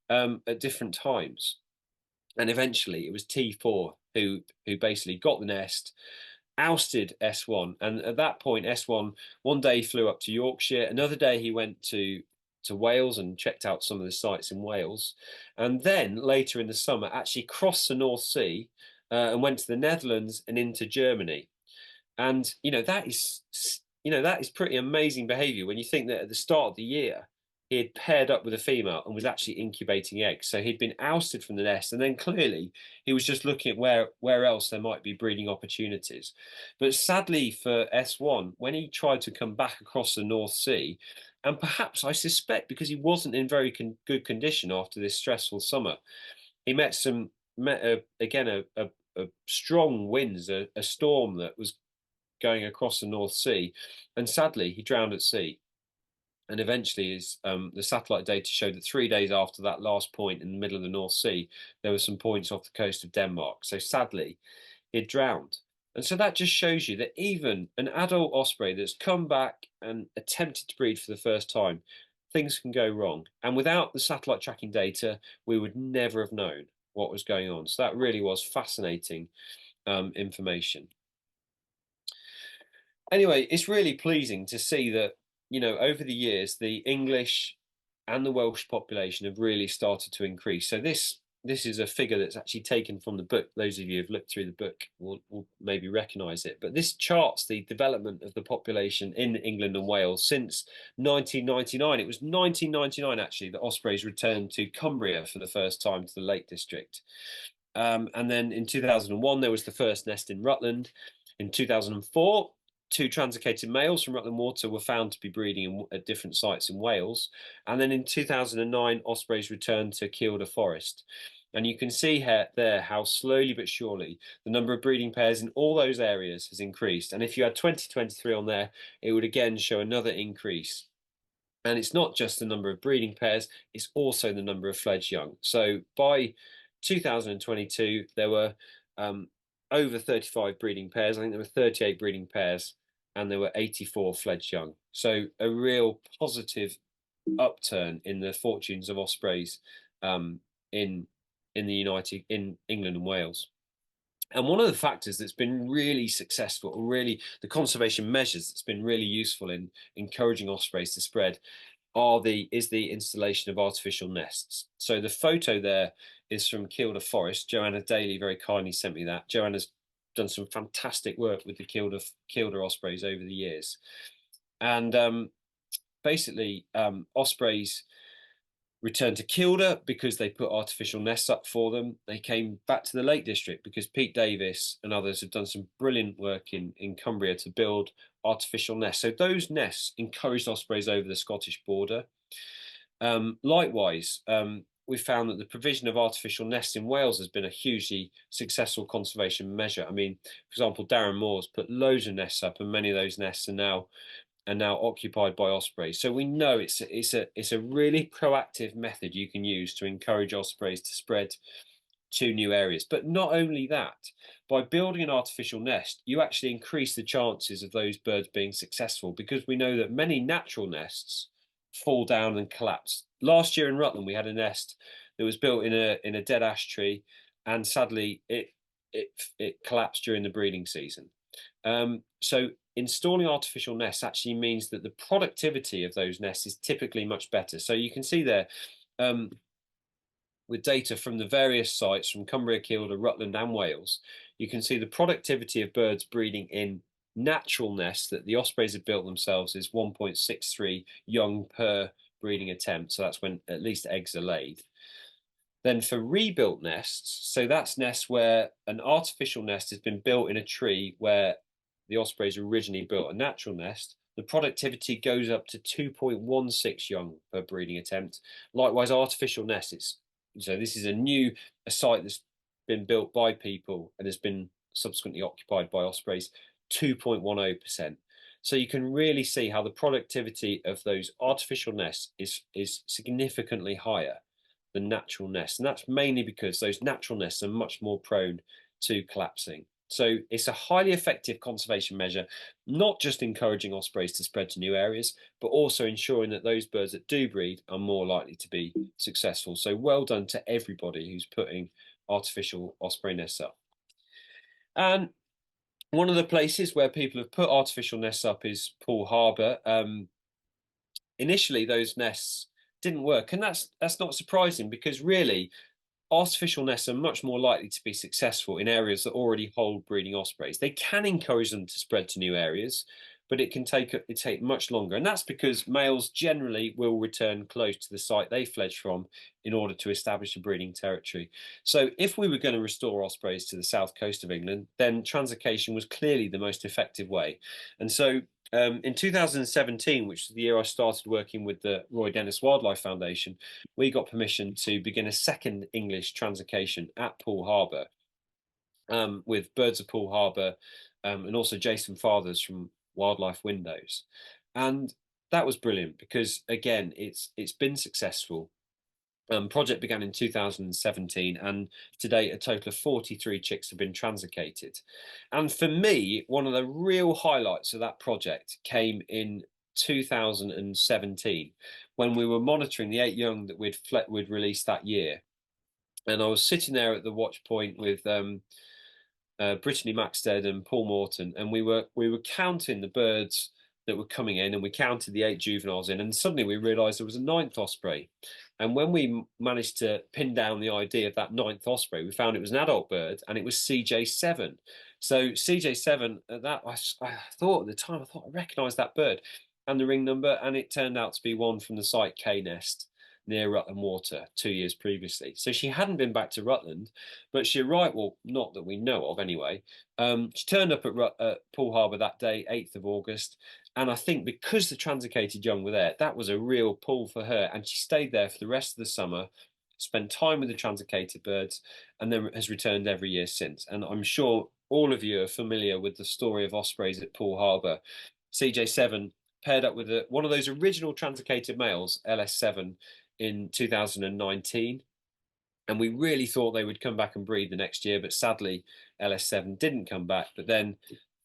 at different times. And eventually it was T4 who basically got the nest, ousted S1. And at that point, S1 one day flew up to Yorkshire. Another day he went to Wales and checked out some of the sites in Wales. And then later in the summer, actually crossed the North Sea and went to the Netherlands and into Germany. And that is pretty amazing behaviour when you think that at the start of the year he had paired up with a female and was actually incubating eggs. So he'd been ousted from the nest, and then clearly he was just looking at where else there might be breeding opportunities. But sadly for S1, when he tried to come back across the North Sea, and perhaps I suspect because he wasn't in very good condition after this stressful summer, he met again a strong winds, a storm that was going across the North Sea, and sadly he drowned at sea. And eventually, the satellite data showed that 3 days after that last point in the middle of the North Sea, there were some points off the coast of Denmark. So sadly, he'd drowned. And so that just shows you that even an adult osprey that's come back and attempted to breed for the first time, things can go wrong. And without the satellite tracking data, we would never have known what was going on. So that really was fascinating information. Anyway, it's really pleasing to see that, over the years, the English and the Welsh population have really started to increase. So this is a figure that's actually taken from the book. Those of you who've looked through the book will maybe recognise it. But this charts the development of the population in England and Wales since 1999. It was 1999, actually, that ospreys returned to Cumbria for the first time to the Lake District. And then in 2001, there was the first nest in Rutland. In 2004, 2 translocated males from Rutland Water were found to be breeding at different sites in Wales. And then in 2009, ospreys returned to Kielder Forest. And you can see there how slowly but surely the number of breeding pairs in all those areas has increased. And if you had 2023 on there, it would again show another increase. And it's not just the number of breeding pairs, it's also the number of fledged young. So by 2022, there were over 35 breeding pairs. I think there were 38 breeding pairs and there were 84 fledged young. So a real positive upturn in the fortunes of ospreys in England and Wales. And one of the factors that's been really successful, or really the conservation measures that's been really useful in encouraging ospreys to spread, is the installation of artificial nests. So the photo there is from Kielder Forest. Joanna Daly very kindly sent me that. Joanna's done some fantastic work with the Kielder ospreys over the years. And basically, ospreys returned to Kielder because they put artificial nests up for them. They came back to the Lake District because Pete Davis and others have done some brilliant work in Cumbria to build artificial nests. So those nests encouraged ospreys over the Scottish border. Likewise, we found that the provision of artificial nests in Wales has been a hugely successful conservation measure. I mean, for example, Darren Moore's put loads of nests up, and many of those nests are now are now occupied by ospreys. So we know it's a really proactive method you can use to encourage ospreys to spread to new areas. But not only that, by building an artificial nest, you actually increase the chances of those birds being successful, because we know that many natural nests fall down and collapse. Last year in Rutland, we had a nest that was built in a dead ash tree, and sadly it collapsed during the breeding season. So installing artificial nests actually means that the productivity of those nests is typically much better. So you can see there, with data from the various sites from Cumbria, Kielder, Rutland and Wales, you can see the productivity of birds breeding in natural nests that the ospreys have built themselves is 1.63 young per breeding attempt. So that's when at least eggs are laid. Then for rebuilt nests, so that's nests where an artificial nest has been built in a tree where the ospreys originally built a natural nest, the productivity goes up to 2.16 young per breeding attempt. Likewise, artificial nests, so this is a site that's been built by people and has been subsequently occupied by ospreys, 2.10%. So you can really see how the productivity of those artificial nests is significantly higher than natural nests. And that's mainly because those natural nests are much more prone to collapsing. So it's a highly effective conservation measure, not just encouraging ospreys to spread to new areas, but also ensuring that those birds that do breed are more likely to be successful. So well done to everybody who's putting artificial osprey nests up. And one of the places where people have put artificial nests up is Poole Harbor. Initially, those nests didn't work, and that's not surprising, because really artificial nests are much more likely to be successful in areas that already hold breeding ospreys. They can encourage them to spread to new areas, but it take much longer. And that's because males generally will return close to the site they fledged from in order to establish a breeding territory. So if we were going to restore ospreys to the south coast of England, then translocation was clearly the most effective way. And so in 2017, which was the year I started working with the Roy Dennis Wildlife Foundation, we got permission to begin a second English translocation at Poole Harbor, with Birds of Poole Harbor, and also Jason Fathers from Wildlife Windows. And that was brilliant because, again, it's been successful. Project began in 2017, and to date a total of 43 chicks have been translocated. And for me, one of the real highlights of that project came in 2017, when we were monitoring the 8 young that we'd released that year. And I was sitting there at the watch point with Brittany Maxted and Paul Morton, and we were counting the birds that were coming in, and we counted the 8 juveniles in, and suddenly we realised there was a 9th osprey. And when we managed to pin down the ID of that 9th osprey, we found it was an adult bird, and it was CJ7. So CJ7, I thought at the time, I recognised that bird and the ring number, and it turned out to be one from the site K Nest near Rutland Water 2 years previously. So she hadn't been back to Rutland, but she arrived, well, not that we know of anyway. She turned up at Poole Harbor that day, 8th of August. And I think because the translocated young were there, that was a real pull for her. And she stayed there for the rest of the summer, spent time with the translocated birds, and then has returned every year since. And I'm sure all of you are familiar with the story of ospreys at Poole Harbor. CJ7 paired up with one of those original translocated males, LS7, in 2019, and we really thought they would come back and breed the next year, but sadly LS7 didn't come back. But then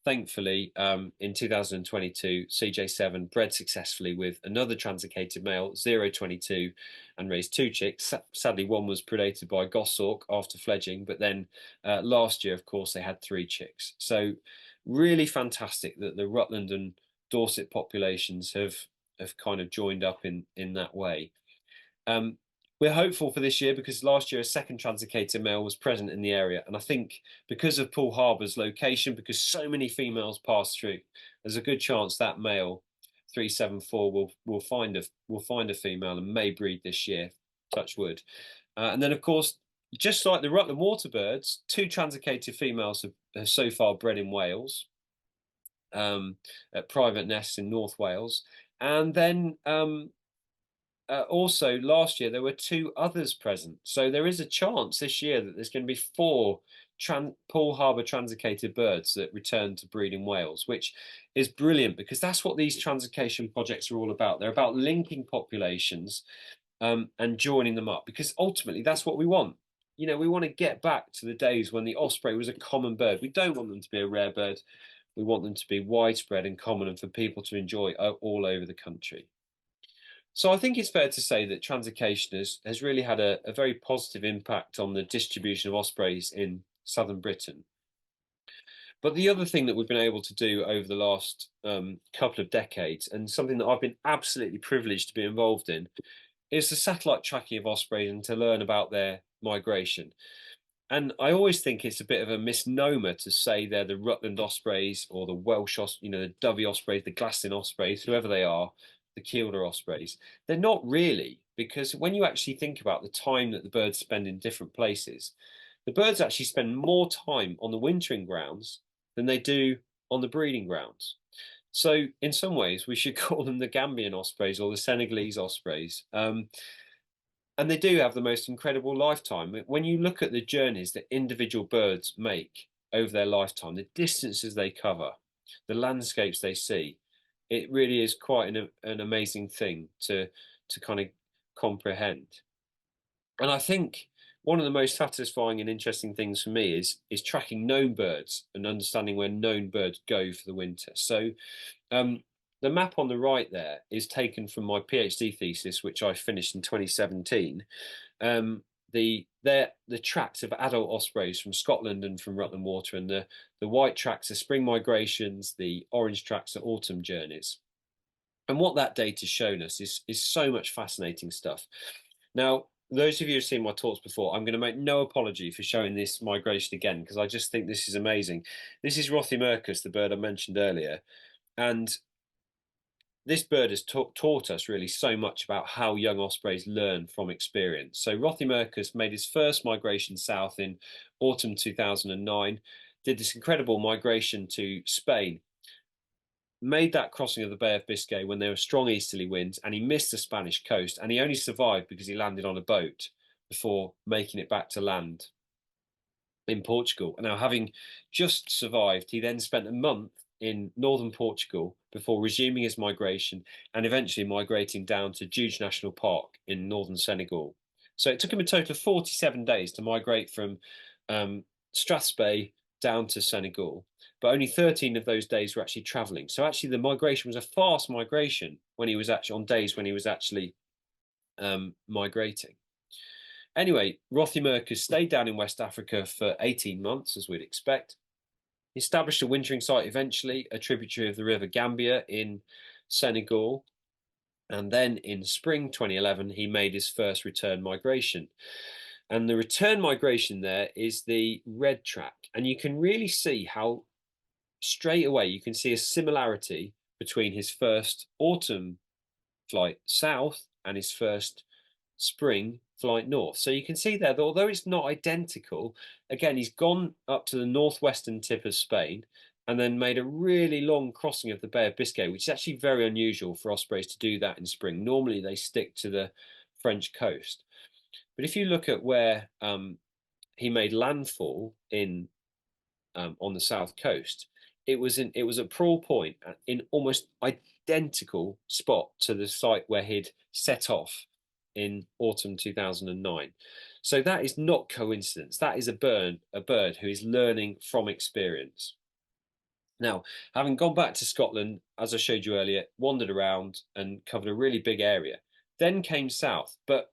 thankfully in 2022 CJ7 bred successfully with another translocated male, 022, and raised 2 chicks. Sadly one was predated by a goshawk after fledging, but then last year of course they had 3 chicks. So really fantastic that the Rutland and Dorset populations have kind of joined up in that way. We're hopeful for this year because last year a second translocated male was present in the area, and I think because of Poole Harbor's location, because so many females pass through, there's a good chance that male 374 will find a female and may breed this year, touch wood. And then of course, just like the Rutland water birds, 2 translocated females have so far bred in Wales, at private nests in North Wales, and then also last year there were 2 others present. So there is a chance this year that there's going to be 4 Poole Harbor translocated birds that return to breed in Wales, which is brilliant because that's what these translocation projects are all about. They're about linking populations and joining them up, because ultimately that's what we want. You know, we want to get back to the days when the osprey was a common bird. We don't want them to be a rare bird. We want them to be widespread and common and for people to enjoy all over the country. So I think it's fair to say that translocation has really had a very positive impact on the distribution of ospreys in southern Britain. But the other thing that we've been able to do over the last couple of decades, and something that I've been absolutely privileged to be involved in, is the satellite tracking of ospreys and to learn about their migration. And I always think it's a bit of a misnomer to say they're the Rutland ospreys or the Welsh, the Dovey ospreys, the Glaston ospreys, whoever they are, the Kielder ospreys. They're not really, because when you actually think about the time that the birds spend in different places, the birds actually spend more time on the wintering grounds than they do on the breeding grounds. So in some ways, we should call them the Gambian ospreys or the Senegalese ospreys. And they do have the most incredible lifetime. When you look at the journeys that individual birds make over their lifetime, the distances they cover, the landscapes they see, it really is quite an amazing thing to kind of comprehend. And I think one of the most satisfying and interesting things for me is tracking known birds and understanding where known birds go for the winter. So the map on the right there is taken from my PhD thesis, which I finished in 2017. The tracks of adult ospreys from Scotland and from Rutland Water, and the white tracks are spring migrations, the orange tracks are autumn journeys. And what that data's shown us is so much fascinating stuff. Now, those of you who've seen my talks before, I'm going to make no apology for showing this migration again, because I just think this is amazing. This is Rothiemurcus, the bird I mentioned earlier. And this bird has taught us really so much about how young ospreys learn from experience. So Rothiemurcus made his first migration south in autumn 2009, did this incredible migration to Spain, made that crossing of the Bay of Biscay when there were strong easterly winds, and he missed the Spanish coast, and he only survived because he landed on a boat before making it back to land in Portugal. Now, having just survived, he then spent a month in northern Portugal before resuming his migration and eventually migrating down to Juge National Park in northern Senegal. So it took him a total of 47 days to migrate from Strathspey down to Senegal, but only 13 of those days were actually travelling. So actually the migration was a fast migration when he was actually on days when he was actually migrating. Anyway, Rothiemurcus stayed down in West Africa for 18 months, as we'd expect. He established a wintering site eventually, a tributary of the River Gambia in Senegal. And then in spring 2011, he made his first return migration. And the return migration there is the red track. And you can really see how straight away you can see a similarity between his first autumn flight south and his first spring flight north. So you can see there that although it's not identical, again, he's gone up to the northwestern tip of Spain and then made a really long crossing of the Bay of Biscay, which is actually very unusual for ospreys to do that in spring. Normally they stick to the French coast. But if you look at where he made landfall in on the south coast, it was at Poole Point in almost identical spot to the site where he'd set off in autumn 2009. So that is not coincidence. That is a bird who is learning from experience. Now, having gone back to Scotland, as I showed you earlier, wandered around and covered a really big area, then came south. But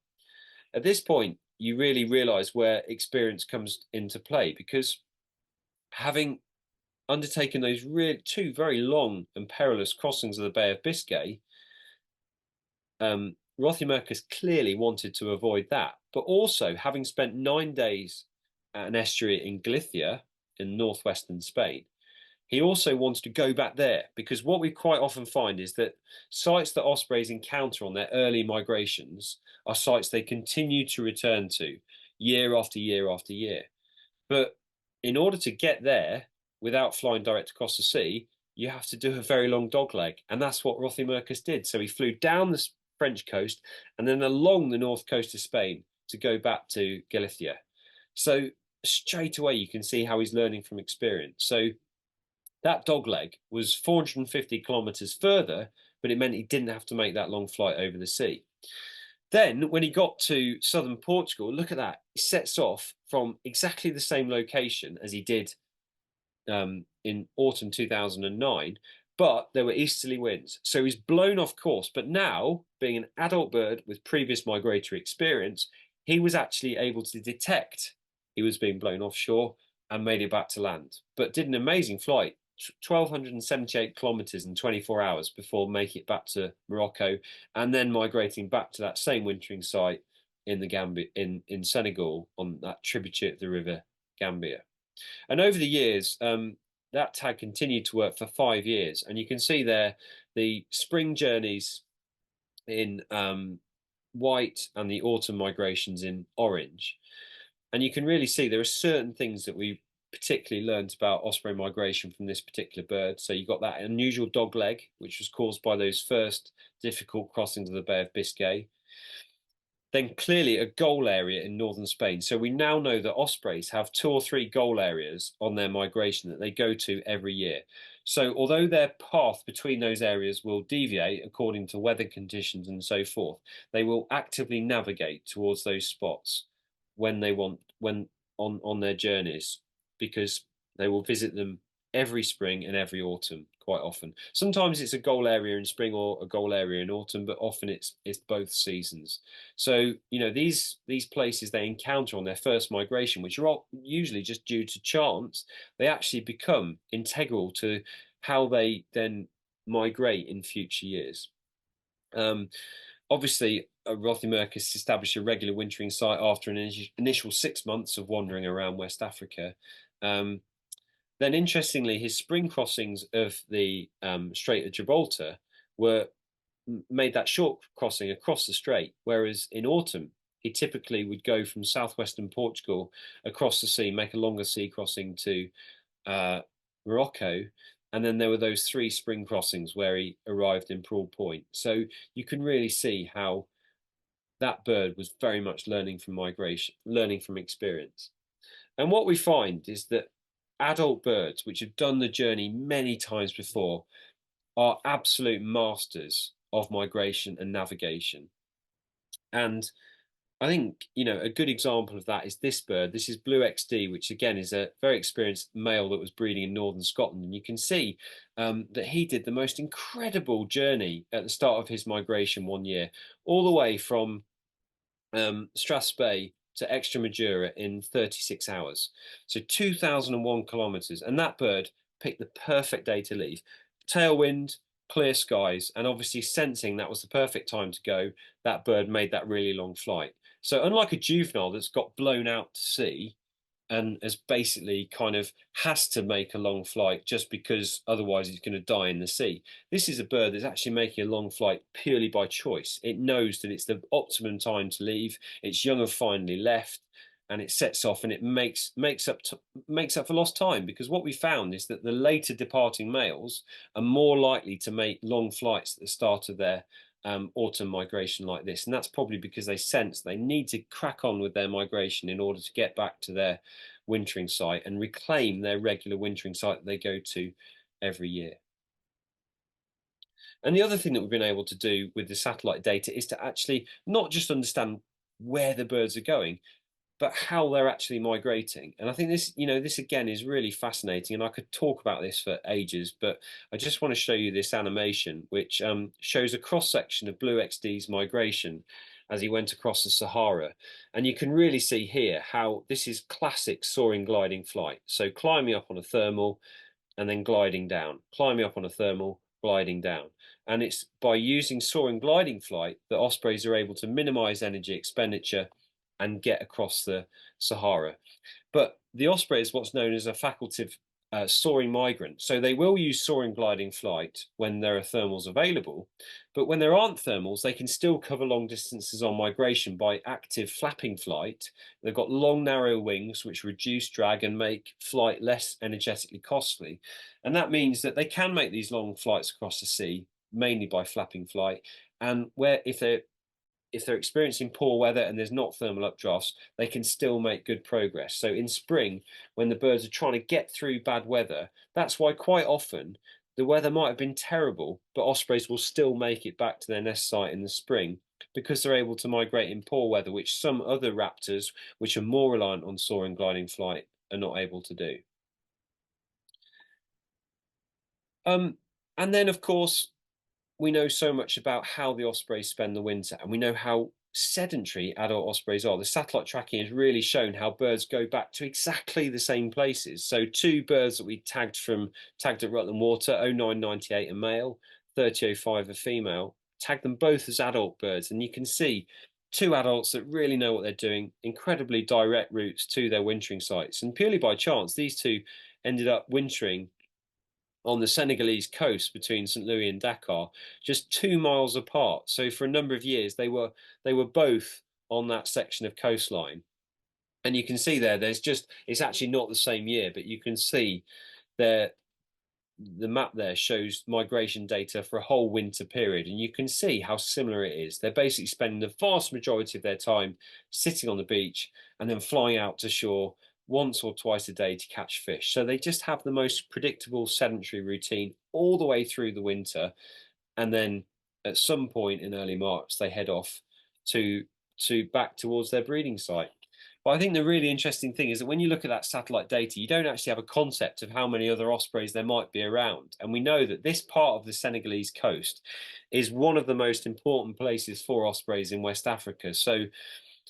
at this point, you really realise where experience comes into play, because having undertaken those two very long and perilous crossings of the Bay of Biscay, Rothiemurcus clearly wanted to avoid that. But also, having spent 9 days at an estuary in Galicia in northwestern Spain, he also wanted to go back there, because what we quite often find is that sites that ospreys encounter on their early migrations are sites they continue to return to year after year after year. But in order to get there without flying direct across the sea, you have to do a very long dogleg. And that's what Rothiemurcus did. So he flew down the French coast and then along the north coast of Spain to go back to Galicia. So straight away you can see how he's learning from experience. So that dog leg was 450 kilometers further, but it meant he didn't have to make that long flight over the sea. Then, when he got to southern Portugal, look at that. He sets off from exactly the same location as he did in autumn 2009, but there were easterly winds. So he's blown off course. But now, being an adult bird with previous migratory experience, he was actually able to detect he was being blown offshore and made it back to land. But did an amazing flight, 1,278 kilometers in 24 hours before making it back to Morocco, and then migrating back to that same wintering site in the Gambia in Senegal on that tributary of the river Gambia. And over the years, that tag continued to work for 5 years. And you can see there the spring journeys in white and the autumn migrations in orange. And you can really see there are certain things that we particularly learned about osprey migration from this particular bird. So you got that unusual dog leg, which was caused by those first difficult crossings of the Bay of Biscay. Then clearly a goal area in northern Spain. So we now know that ospreys have 2 or 3 goal areas on their migration that they go to every year. So although their path between those areas will deviate according to weather conditions and so forth, they will actively navigate towards those spots when they want when on their journeys, because they will visit them every spring and every autumn quite often. Sometimes it's a goal area in spring or a goal area in autumn, but often it's both seasons. So these places they encounter on their first migration, which are usually just due to chance, they actually become integral to how they then migrate in future years. Obviously, Rothiemurcus established a regular wintering site after an initial 6 months of wandering around West Africa. Then, interestingly, his spring crossings of the Strait of Gibraltar were made that short crossing across the strait, whereas in autumn he typically would go from southwestern Portugal across the sea, make a longer sea crossing to Morocco, and then there were those 3 spring crossings where he arrived in Poole Point. So you can really see how that bird was very much learning from migration, learning from experience. And what we find is that adult birds, which have done the journey many times before, are absolute masters of migration and navigation. And I think, a good example of that is this bird. This is Blue XD, which again is a very experienced male that was breeding in northern Scotland. And you can see that he did the most incredible journey at the start of his migration one year, all the way from Strathspey to Extremadura in 36 hours. So 2,001 kilometers. And that bird picked the perfect day to leave. Tailwind, clear skies, and obviously sensing that was the perfect time to go, that bird made that really long flight. So unlike a juvenile that's got blown out to sea and has basically kind of has to make a long flight just because otherwise he's going to die in the sea, this is a bird that's actually making a long flight purely by choice. It knows that it's the optimum time to leave. Its young have finally left, and it sets off, and it makes up for lost time, because what we found is that the later departing males are more likely to make long flights at the start of their autumn migration like this, and that's probably because they sense they need to crack on with their migration in order to get back to their wintering site and reclaim their regular wintering site that they go to every year. And the other thing that we've been able to do with the satellite data is to actually not just understand where the birds are going, but how they're actually migrating. And I think this again is really fascinating, and I could talk about this for ages, but I just want to show you this animation, which shows a cross section of Blue XD's migration as he went across the Sahara. And you can really see here how this is classic soaring gliding flight. So climbing up on a thermal and then gliding down, climbing up on a thermal, gliding down. And it's by using soaring gliding flight that ospreys are able to minimize energy expenditure and get across the Sahara. But the osprey is what's known as a facultative soaring migrant. So they will use soaring gliding flight when there are thermals available, but when there aren't thermals, they can still cover long distances on migration by active flapping flight. They've got long, narrow wings, which reduce drag and make flight less energetically costly. And that means that they can make these long flights across the sea, mainly by flapping flight. And where if they're if they're experiencing poor weather and there's not thermal updrafts, they can still make good progress. So in spring, when the birds are trying to get through bad weather, that's why quite often the weather might have been terrible, but ospreys will still make it back to their nest site in the spring because they're able to migrate in poor weather, which some other raptors, which are more reliant on soaring gliding flight, are not able to do. Um, and then, of course, we know so much about how the ospreys spend the winter, and we know how sedentary adult ospreys are. The satellite tracking has really shown how birds go back to exactly the same places. So two birds that we tagged at Rutland Water, 0998 a male, 3005 a female, tagged them both as adult birds, and you can see two adults that really know what they're doing, incredibly direct routes to their wintering sites. And purely by chance, these two ended up wintering on the Senegalese coast between St. Louis and Dakar, just 2 miles apart. So for a number of years, they were both on that section of coastline. And you can see there's just, it's actually not the same year, but you can see there, the map there shows migration data for a whole winter period, and you can see how similar it is. They're basically spending the vast majority of their time sitting on the beach and then flying out to shore once or twice a day to catch fish. So they just have the most predictable sedentary routine all the way through the winter, and then at some point in early March they head off to back towards their breeding site. But I think the really interesting thing is that when you look at that satellite data, you don't actually have a concept of how many other ospreys there might be around. And we know that this part of the Senegalese coast is one of the most important places for ospreys in West Africa. So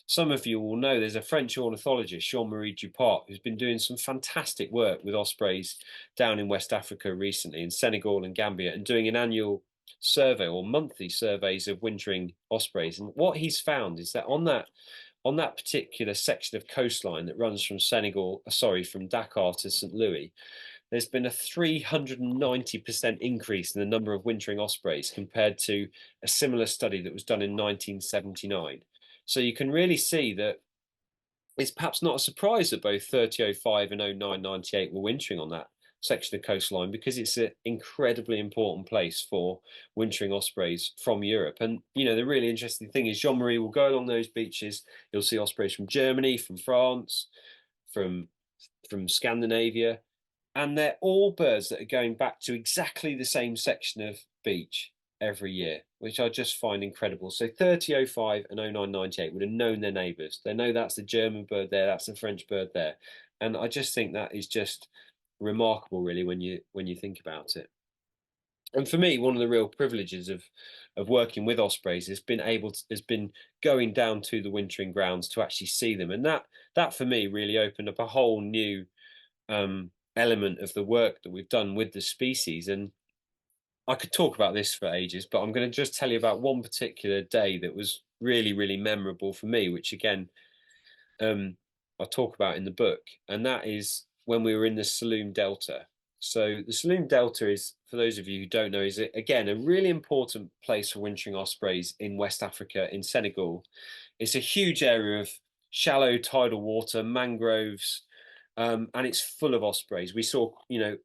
some of you will know there's a French ornithologist, Jean-Marie Dupart, who's been doing some fantastic work with ospreys down in West Africa recently, in Senegal and Gambia, and doing an annual survey or monthly surveys of wintering ospreys. And what he's found is that on that particular section of coastline that runs from Dakar to St. Louis, there's been a 390% increase in the number of wintering ospreys compared to a similar study that was done in 1979. So you can really see that it's perhaps not a surprise that both 3005 and 0998 were wintering on that section of coastline, because it's an incredibly important place for wintering ospreys from Europe. And the really interesting thing is Jean-Marie will go along those beaches. You'll see ospreys from Germany, from France, from Scandinavia, and they're all birds that are going back to exactly the same section of beach every year, which I just find incredible. So 3005 and 0998 would have known their neighbours. They know that's the German bird there, that's the French bird there. And I just think that is just remarkable, really, when you think about it. And for me, one of the real privileges of working with ospreys has been going down to the wintering grounds to actually see them. And that for me really opened up a whole new element of the work that we've done with the species. And I could talk about this for ages, but I'm going to just tell you about one particular day that was really, really memorable for me, which again, I talk about in the book, and that is when we were in the Saloum Delta. So the Saloum Delta is, for those of you who don't know, is again a really important place for wintering ospreys in West Africa, in Senegal. It's a huge area of shallow tidal water, mangroves, and it's full of ospreys. We saw,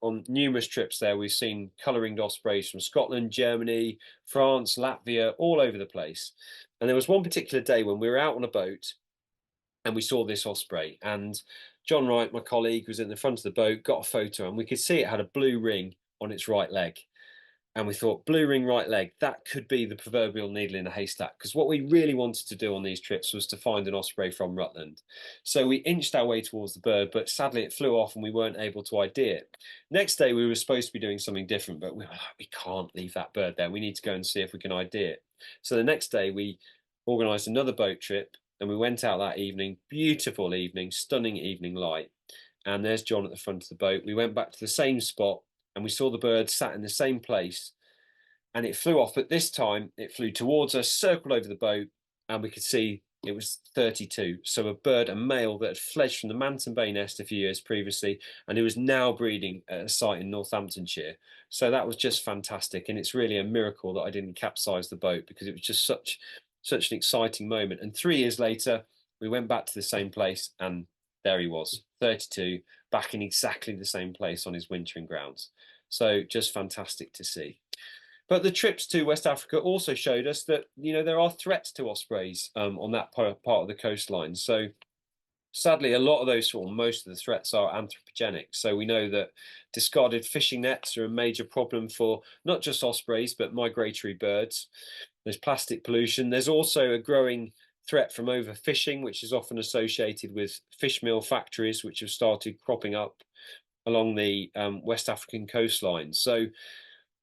on numerous trips there, we've seen colour-ringed ospreys from Scotland, Germany, France, Latvia, all over the place. And there was one particular day when we were out on a boat and we saw this osprey. And John Wright, my colleague, was in the front of the boat, got a photo, and we could see it had a blue ring on its right leg. And we thought, blue ring right leg, that could be the proverbial needle in a haystack, because what we really wanted to do on these trips was to find an osprey from Rutland. So we inched our way towards the bird, but sadly it flew off and we weren't able to ID it. Next day we were supposed to be doing something different, but we were like, we can't leave that bird there. We need to go and see if we can ID it. So the next day we organised another boat trip, and we went out that evening, beautiful evening, stunning evening light. And there's John at the front of the boat. We went back to the same spot and we saw the bird sat in the same place, and it flew off. But this time it flew towards us, circled over the boat, and we could see it was 32. So a male that had fledged from the Manton Bay nest a few years previously, and it was now breeding at a site in Northamptonshire. So that was just fantastic. And it's really a miracle that I didn't capsize the boat, because it was just such an exciting moment. And 3 years later, we went back to the same place, and there he was, 32, back in exactly the same place on his wintering grounds. So just fantastic to see. But the trips to West Africa also showed us that there are threats to ospreys on that part of the coastline. So sadly, a lot of those, or most of the threats, are anthropogenic. So we know that discarded fishing nets are a major problem for not just ospreys, but migratory birds. There's plastic pollution. There's also a growing threat from overfishing, which is often associated with fish meal factories, which have started cropping up along the West African coastline. So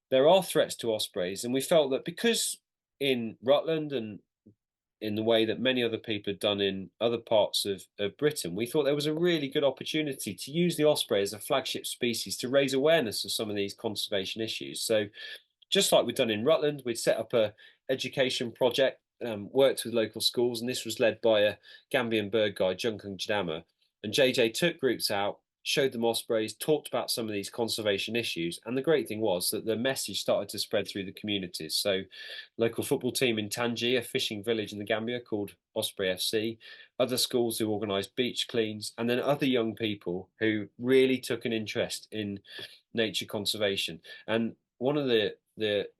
there are threats to ospreys, and we felt that because in Rutland and in the way that many other people had done in other parts of Britain, we thought there was a really good opportunity to use the osprey as a flagship species to raise awareness of some of these conservation issues. So just like we've done in Rutland, we'd set up a education project, worked with local schools, and this was led by a Gambian bird guide, Junkung Jadama. And JJ took groups out, showed them ospreys, talked about some of these conservation issues. And the great thing was that the message started to spread through the communities. So local football team in Tangier, a fishing village in the Gambia called Osprey FC, other schools who organised beach cleans, and then other young people who really took an interest in nature conservation. And one of the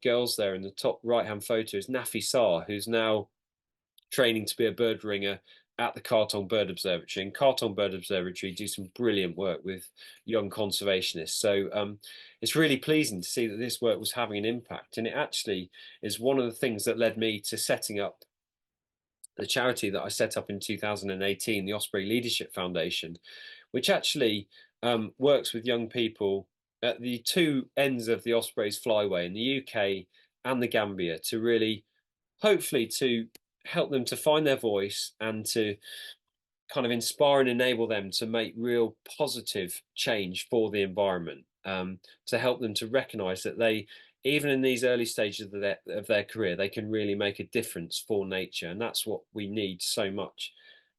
girls there in the top right hand photo is Nafi Sarr, who's now training to be a bird ringer at the Cartong Bird Observatory. And Cartong Bird Observatory do some brilliant work with young conservationists. So it's really pleasing to see that this work was having an impact. And it actually is one of the things that led me to setting up the charity that I set up in 2018, the Osprey Leadership Foundation, which actually works with young people at the two ends of the Ospreys flyway in the UK and the Gambia to really, hopefully, to help them to find their voice and to kind of inspire and enable them to make real positive change for the environment, to help them to recognize that they, even in these early stages of their career, they can really make a difference for nature. And that's what we need so much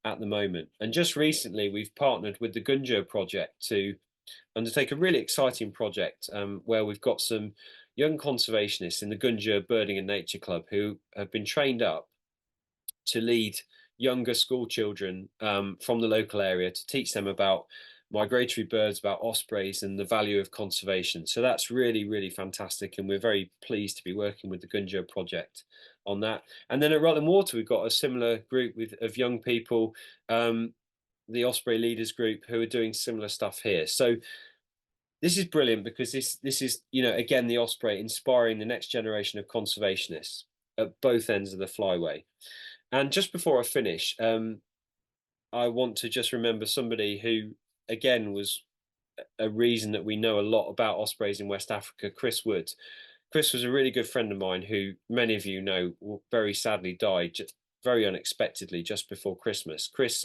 at the moment. And just recently, we've partnered with the Gunjo Project to undertake a really exciting project where we've got some young conservationists in the Gunjo Birding and Nature Club who have been trained up to lead younger school children from the local area to teach them about migratory birds, about ospreys, and the value of conservation. So that's really, really fantastic. And we're very pleased to be working with the Gunjo Project on that. And then at Rutland Water, we've got a similar group of young people, the Osprey Leaders Group, who are doing similar stuff here. So this is brilliant because this is, again, the Osprey inspiring the next generation of conservationists at both ends of the flyway. And just before I finish, I want to just remember somebody who, again, was a reason that we know a lot about ospreys in West Africa, Chris Wood. Chris was a really good friend of mine who many of you know very sadly died very unexpectedly just before Christmas. Chris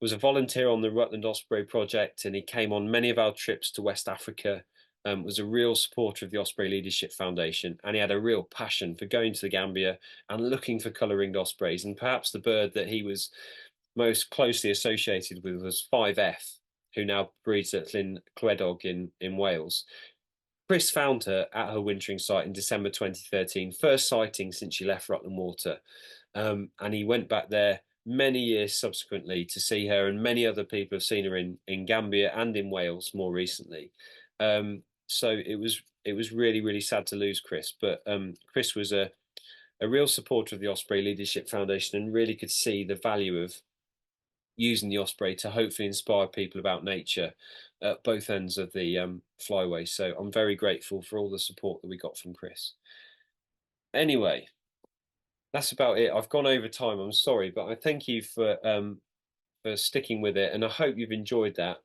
was a volunteer on the Rutland Osprey project, and he came on many of our trips to West Africa. Was a real supporter of the Osprey Leadership Foundation, and he had a real passion for going to the Gambia and looking for colour-ringed ospreys. And perhaps the bird that he was most closely associated with was 5F, who now breeds at Llyn Clwedog in Wales. Chris found her at her wintering site in December 2013, first sighting since she left Rutland Water. And he went back there many years subsequently to see her, and many other people have seen her in Gambia and in Wales more recently. So it was really, really sad to lose Chris, but Chris was a real supporter of the Osprey Leadership Foundation and really could see the value of using the Osprey to hopefully inspire people about nature at both ends of the flyway. So I'm very grateful for all the support that we got from Chris. Anyway, that's about it. I've gone over time. I'm sorry, but I thank you for sticking with it, and I hope you've enjoyed that.